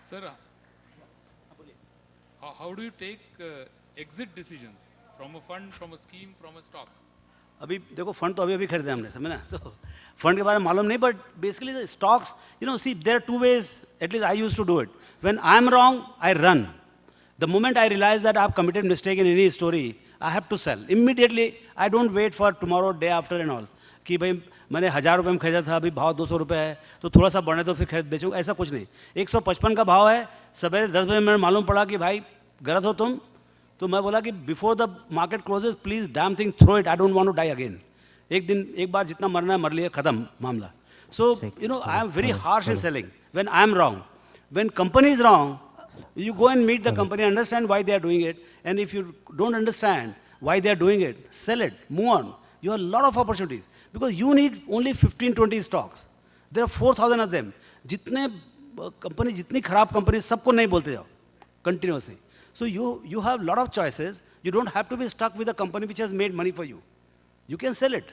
[SPEAKER 1] Sir, how do you take exit decisions from a fund, from a scheme, from a stock?
[SPEAKER 4] अभी देखो fund तो अभी खरीदे हमने समझे ना तो fund के बारे में मालूम नहीं but basically stocks you know see there are two ways at least I used to do it when I am wrong I run the moment I realise that I have committed mistake in any story I have to sell immediately I don't wait for tomorrow day after and all कि भाई मैंने 1000 रुपये में खरीदा था अभी भाव 200 रुपये है तो थोड़ा सा बढ़े तो फिर खरीद बेचूँ ऐसा कुछ नहीं 155 का भाव है सवेरे 10 बजे मैंने मालूम पड़ा कि भाई गलत हो तुम तो मैं बोला कि before the market closes please damn thing throw it I don't want to die again एक बार जितना मरना है मर लिया खत्म मामला so you know I am very harsh in selling when I am wrong when company is wrong you go and meet the company, understand why they are doing it, and if you don't understand why they are doing it, sell it, move on. You have a lot of opportunities because you need only 15-20 stocks. There are 4,000 of them. जितने company जितनी खराब company सबको नहीं बोलते जाओ continuously. So you have a lot of choices. You don't have to be stuck with a company which has made money for you. You can sell it.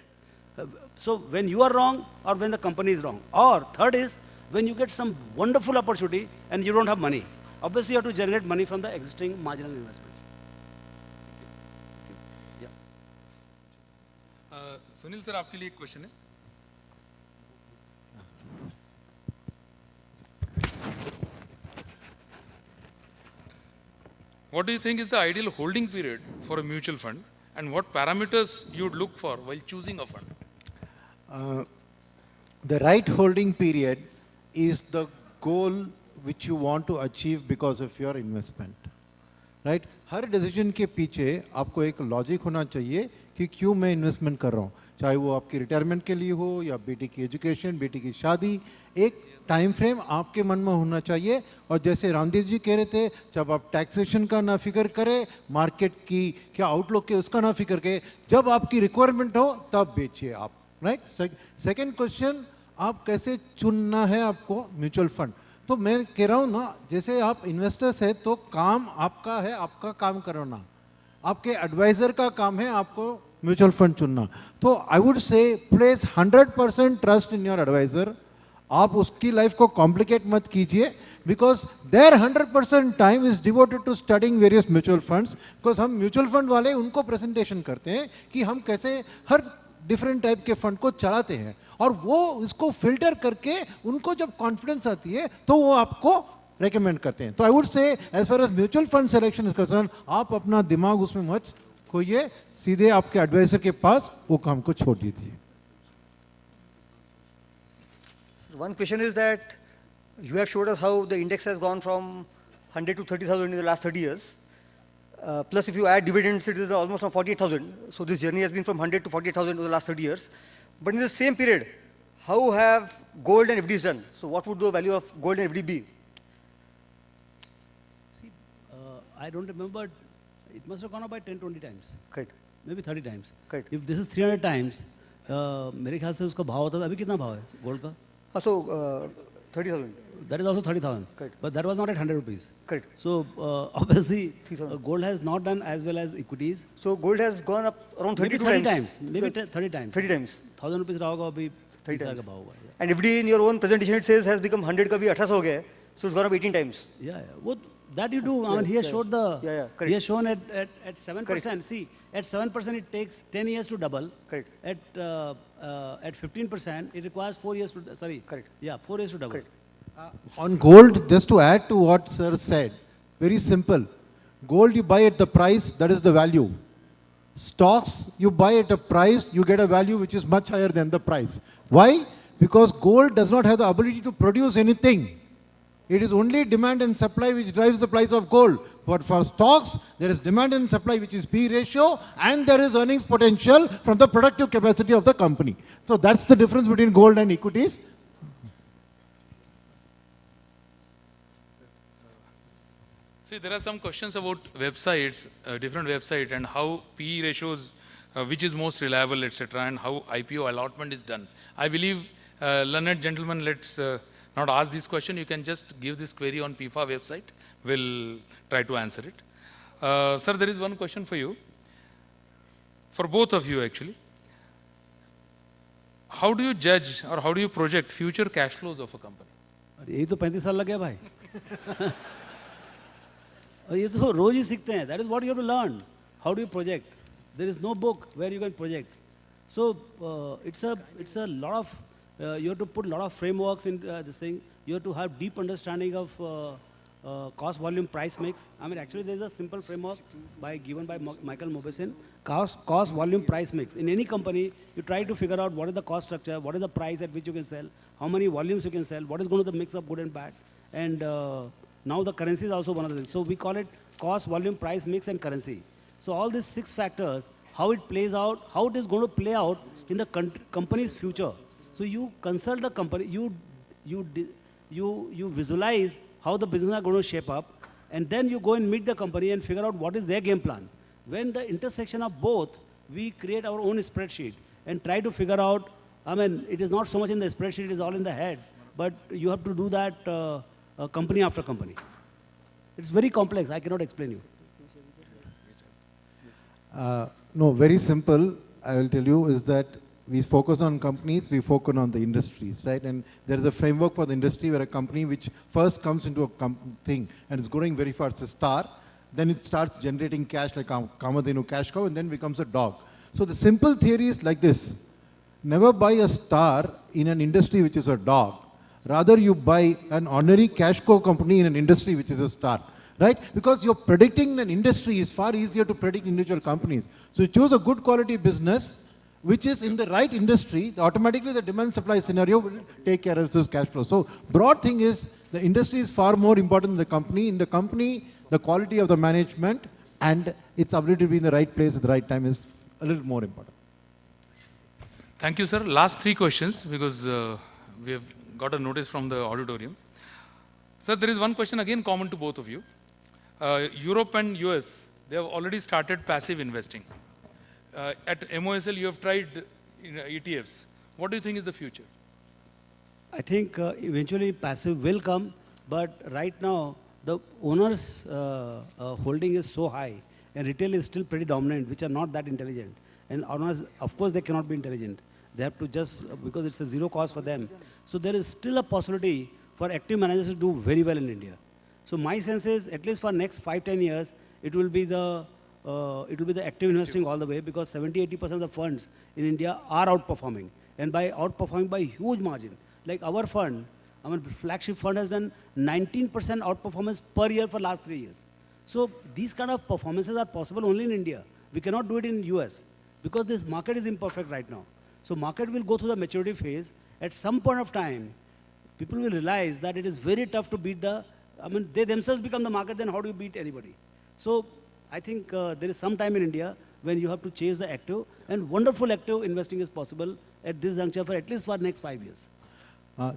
[SPEAKER 4] So when you are wrong or when the company is wrong. Or third is when you get some wonderful opportunity and you don't have money. Obviously you have to generate money from the existing marginal investments. Yeah.
[SPEAKER 1] Sunil sir आपके लिए एक question है What do you think is the ideal holding period for a mutual fund and what parameters you would look for while choosing a fund?
[SPEAKER 5] The right holding period is the goal which you want to achieve because of your investment. Right? Her decision के पीछे आपको एक logic होना चाहिए कि क्यों मैं investment कर रहा हूँ चाहे वो आपकी रिटायरमेंट के लिए हो या बेटी की एजुकेशन बेटी की शादी एक टाइम फ्रेम आपके मन में होना चाहिए और जैसे रामदेव जी कह रहे थे जब आप टैक्सेशन का ना फिक्र करें मार्केट की क्या आउटलुक है उसका ना फिक्र करें जब आपकी रिक्वायरमेंट हो तब बेचिए आप राइट सेकंड क्वेश्चन आप कैसे चुनना है आपको म्यूचुअल फंड तो मैं कह रहा हूँ ना जैसे आप इन्वेस्टर्स है तो काम आपका है आपका काम करना आपके एडवाइजर का काम है आपको म्यूचुअल फंड चुनना तो I would say place 100% trust in your advisor आप उसकी लाइफ को कॉम्प्लिकेट मत कीजिए because their 100% time is devoted to studying various mutual funds because हम म्यूचुअल फंड वाले उनको प्रेजेंटेशन करते हैं कि हम कैसे हर डिफरेंट टाइप के फंड को चलाते हैं और वो इसको फिल्टर करके उनको जब कॉन्फिडेंस आती है तो वो आपको रेकमेंड करते हैं तो I would say as far as mutual fund selection is concern आप अपना दिमाग उसमें मत खोइए सीधे आपके एडवाइजर के पास वो काम को छोड़ दीजिए
[SPEAKER 3] One question is that you have showed us how the index has gone from 100 to 30,000 in the last 30 years. Plus, if you add dividends, it is almost from 48,000. So this journey has been from 100 to 48,000 over the last 30 years. But in the same period, how have gold and FDs done? So what would the value of gold and FD be?
[SPEAKER 4] See, I don't remember. It must have gone up by 10, 20 times.
[SPEAKER 3] Correct.
[SPEAKER 4] Maybe 30 times.
[SPEAKER 3] Correct.
[SPEAKER 4] If this is 300 times, मेरे ख्याल से उसका भाव होता था अभी कितना भाव है गोल्ड का?
[SPEAKER 3] So 30,000.
[SPEAKER 4] That is also 30,000.
[SPEAKER 3] Correct.
[SPEAKER 4] But that was not at 100 rupees.
[SPEAKER 3] Correct.
[SPEAKER 4] So obviously,
[SPEAKER 3] 3,000.
[SPEAKER 4] gold has not done as well as equities.
[SPEAKER 3] So gold has gone up around 32
[SPEAKER 4] Maybe 30
[SPEAKER 3] times.
[SPEAKER 4] times. Maybe 30 times.
[SPEAKER 3] 30 times.
[SPEAKER 4] 1,000 rupees रहा होगा अभी
[SPEAKER 3] 30
[SPEAKER 4] 30
[SPEAKER 3] times.
[SPEAKER 4] का भाव हुआ है.
[SPEAKER 3] And FD in your own presentation it says has become 100 का भी 1800 हो गया है. So it's gone up 18 times.
[SPEAKER 4] Yeah, yeah. What that you do? I mean, he has showed the.
[SPEAKER 3] Yeah, correct.
[SPEAKER 4] He has shown at 7%. See, at 7% it takes 10 years to double.
[SPEAKER 3] Correct.
[SPEAKER 4] At 15% it requires 4 years to. Sorry.
[SPEAKER 3] Correct.
[SPEAKER 4] Yeah, 4 years to double.
[SPEAKER 3] Correct.
[SPEAKER 5] On gold, just to add to what sir said, very simple. Gold you buy at the price, that is the value. Stocks you buy at a price, you get a value which is much higher than the price. Why? Because gold does not have the ability to produce anything. It is only demand and supply which drives the price of gold. For stocks, there is demand and supply, which is P ratio, and there is earnings potential from the productive capacity of the company. So that's the difference between gold and equities.
[SPEAKER 1] See, there are some questions about websites, different website, and how PE ratios, which is most reliable, etc., and how IPO allotment is done. I believe, learned gentlemen, let's not ask this question. You can just give this query on PIFA website. We'll try to answer it. Sir, there is one question for you, for both of you actually. How do you judge or how do you project future cash flows of a company?
[SPEAKER 4] अरे यही तो 35 साल लग गया भाई और ये तो रोज ही सीखते हैं. That is what you have to learn. How do you project? There is no book where you can project. So it's a lot of you have to put a lot of frameworks in this thing. You have to have deep understanding of cost, volume, price mix. I mean, actually, there is a simple framework given by Michael Mauboussin. Cost, volume, price mix. In any company, you try to figure out what is the cost structure, what is the price at which you can sell, how many volumes you can sell, what is going to be the mix of good and bad. And now the currency is also one of the things. So we call it cost, volume, price mix, and currency. So all these 6 factors, how it plays out, how it is going to play out in the company's future. So you consult the company, you visualize how the business are going to shape up, and then you go and meet the company and figure out what is their game plan. When the intersection of both, we create our own spreadsheet and try to figure out, I mean, it is not so much in the spreadsheet, it is all in the head, but you have to do that company after company. It's very complex, I cannot explain you.
[SPEAKER 5] No, very simple, I will tell you, is that we focus on companies, we focus on the industries, right? And there is a framework for the industry where a company which first comes into a thing and is growing very fast, a star, then it starts generating cash like Kamadhenu cash cow, and then becomes a dog. So the simple theory is like this: never buy a star in an industry which is a dog. Rather, you buy an ordinary cash cow company in an industry which is a star, right? Because you're predicting an industry is far easier to predict individual companies. So you choose a good quality business which is in the right industry, automatically the demand supply scenario will take care of those cash flows. So broad thing is the industry is far more important than the company. In the company, the quality of the management and its ability to be in the right place at the right time is a little more important.
[SPEAKER 1] Thank you, sir. Last 3 questions because we have got a notice from the auditorium. Sir, there is one question again common to both of you. Europe and US, they have already started passive investing. At MOSL, you have tried ETFs. What do you think is the future?
[SPEAKER 4] I think eventually passive will come, but right now the owners' holding is so high and retail is still pretty dominant, which are not that intelligent. And owners, of course, they cannot be intelligent. They have to just, because it's a zero cost for them. So there is still a possibility for active managers to do very well in India. So my sense is, at least for next 5-10 years, it will be the active investing all the way, because 70-80% of the funds in India are outperforming, and by outperforming by huge margin. Like our fund, I mean, flagship fund has done 19% outperformance per year for last 3 years. So these kind of performances are possible only in India. We cannot do it in US because this market is imperfect right now. So market will go through the maturity phase. At some point of time, people will realize that it is very tough to beat the, I mean, they themselves become the market, then how do you beat anybody? So I think there is some time in India when you have to chase the active, and wonderful active investing is possible at this juncture for at least for next 5 years.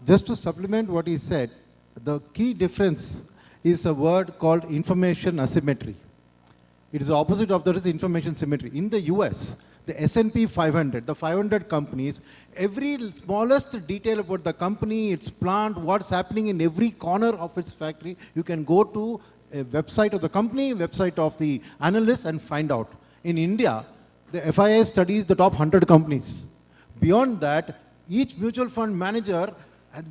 [SPEAKER 5] Just to supplement what he said, the key difference is a word called information asymmetry. It is the opposite of that is information symmetry. In the US, the S&P 500, the 500 companies, every smallest detail about the company, its plant, what's happening in every corner of its factory, you can go to a website of the company, website of the analyst and find out. In India, the FIA studies the top 100 companies. Beyond that, each mutual fund manager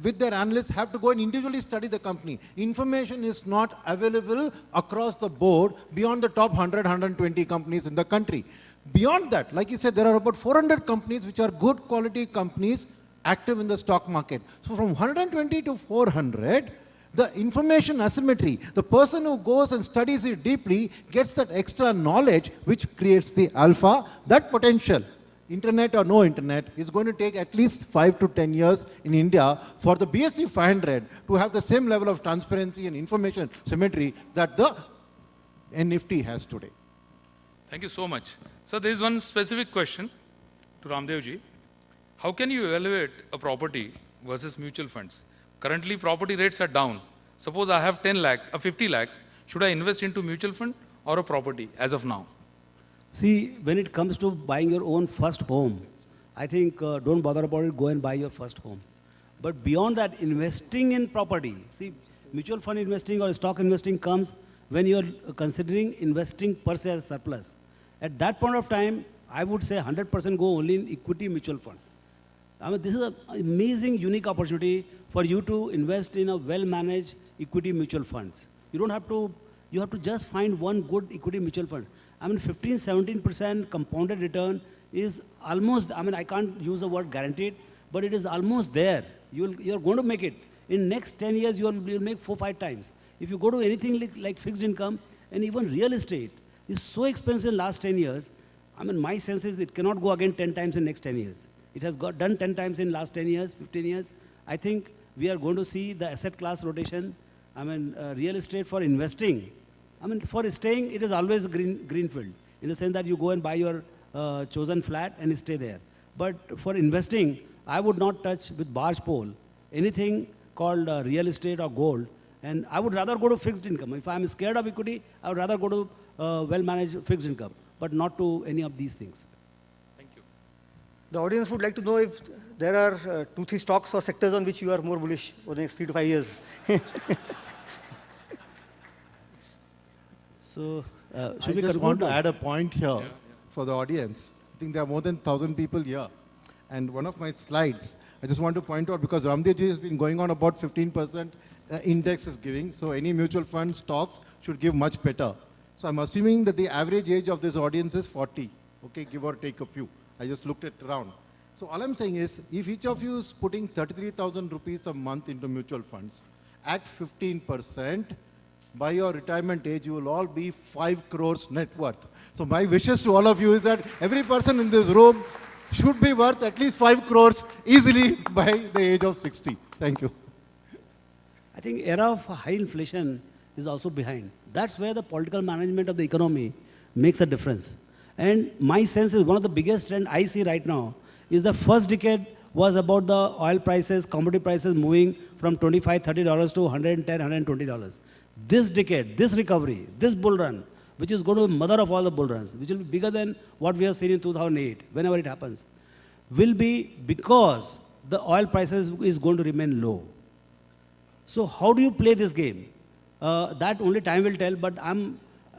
[SPEAKER 5] with their analysts have to go and individually study the company. Information is not available across the board beyond the top 100, 120 companies in the country. Beyond that, like you said, there are about 400 companies which are good quality companies active in the stock market. So from 120 to 400, the information asymmetry, the person who goes and studies it deeply gets that extra knowledge which creates the alpha, that potential. Internet or no internet is going to take at least 5 to 10 years in India for the BSE 500 to have the same level of transparency and information symmetry that the Nifty has today.
[SPEAKER 1] Thank you so much. So there is one specific question to Ramdev ji. How can you evaluate a property versus mutual funds? Currently, property rates are down. Suppose I have 10 lakhs or 50 lakhs. Should I invest into mutual fund or a property as of now?
[SPEAKER 4] See, when it comes to buying your own first home, I think don't bother about it, go and buy your first home. But beyond that, investing in property, see, mutual fund investing or stock investing comes when you're considering investing per se as surplus. At that point of time, I would say 100% go only in equity mutual fund. I mean, this is an amazing, unique opportunity for you to invest in a well-managed equity mutual funds. You don't have to, you have to just find one good equity mutual fund. I mean, 15, 17% compounded return is almost, I mean, I can't use the word guaranteed, but it is almost there. You're going to make it. In next 10 years, you'll make 4-5 times. If you go to anything like fixed income and even real estate is so expensive in last 10 years, I mean, my sense is it cannot go again 10 times in next 10 years. It has got done 10 times in last 10 years, 15 years. I think we are going to see the asset class rotation. I mean, real estate for investing. I mean, for staying, it is always a greenfield, in the sense that you go and buy your chosen flat and stay there. But for investing, I would not touch with barge pole anything called real estate or gold. And I would rather go to fixed income. If I'm scared of equity, I would rather go to well-managed fixed income, but not to any of these things.
[SPEAKER 1] Thank you.
[SPEAKER 3] The audience would like to know if there are 2-3 stocks or sectors on which you are more bullish over the next 3 to 5 years.
[SPEAKER 4] So,
[SPEAKER 5] I
[SPEAKER 4] should we
[SPEAKER 5] just
[SPEAKER 4] conclude
[SPEAKER 5] want to
[SPEAKER 4] now?
[SPEAKER 5] add a point here for the audience. I think there are more than 1,000 people here. And one of my slides, I just want to point out, because Ramdev ji has been going on about 15% index is giving, so any mutual fund stocks should give much better. So I'm assuming that the average age of this audience is 40, okay, give or take a few. I just looked it around. So all I'm saying is, if each of you is putting 33,000 rupees a month into mutual funds at 15%, by your retirement age, you will all be 5 crores net worth. So my wishes to all of you is that every person in this room should be worth at least 5 crores easily by the age of 60. Thank you.
[SPEAKER 4] I think era of high inflation is also behind. That's where the political management of the economy makes a difference. And my sense is one of the biggest trend I see right now is the first decade was about the oil prices, commodity prices moving from $25, $30 to $110, $120. This decade, this recovery, this bull run, which is going to be mother of all the bull runs, which will be bigger than what we have seen in 2008, whenever it happens, will be because the oil prices is going to remain low. So how do you play this game? That only time will tell, but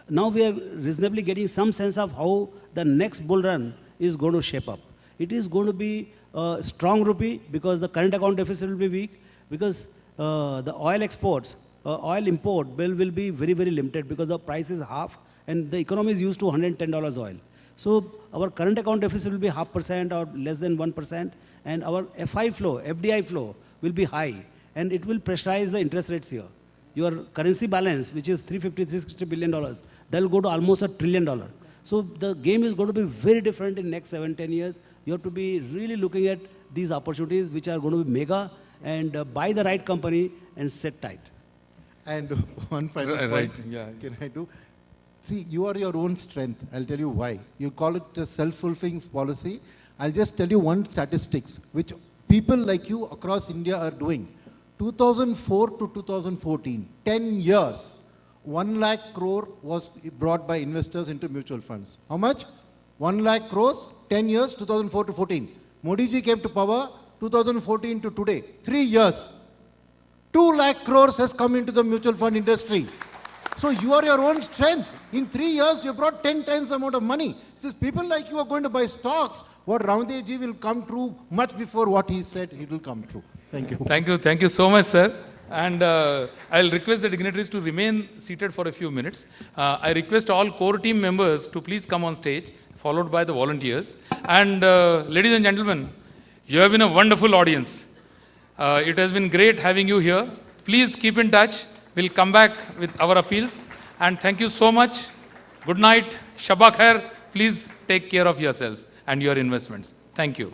[SPEAKER 4] now we are reasonably getting some sense of how the next bull run is going to shape up. It is going to be a strong rupee because the current account deficit will be weak, because the oil exports, oil import bill will be very, very limited because the price is half and the economy is used to $110 oil. So our current account deficit will be 0.5% or less than 1%, and our FI flow, FDI flow will be high, and it will pressurize the interest rates here. Your currency balance, which is $350, $360 billion, that will go to almost $1 trillion. So the game is going to be very different in next 7-10 years. You have to be really looking at these opportunities, which are going to be mega, and buy the right company and sit tight.
[SPEAKER 5] And one final point,
[SPEAKER 1] Right, yeah.
[SPEAKER 5] can I do? See, you are your own strength. I'll tell you why. You call it a self-fulfilling policy. I'll just tell you one statistics, which people like you across India are doing. 2004 to 2014, 10 years, 1 lakh crore was brought by investors into mutual funds. How much? 1 lakh crores, 10 years, 2004 to 14. Modi ji came to power, 2014 to today, 3 years. 2 lakh crores has come into the mutual fund industry. So you are your own strength. In 3 years, you brought 10 times the amount of money. Since people like you are going to buy stocks, what Ramdev ji will come true much before what he said, it will come true. Thank you.
[SPEAKER 1] Thank you so much, sir. And I'll request the dignitaries to remain seated for a few minutes. I request all core team members to please come on stage, followed by the volunteers. And ladies and gentlemen, you have been a wonderful audience. It has been great having you here. Please keep in touch. We'll come back with our appeals. And thank you so much. Good night. Shabba khair. Please take care of yourselves and your investments. Thank you.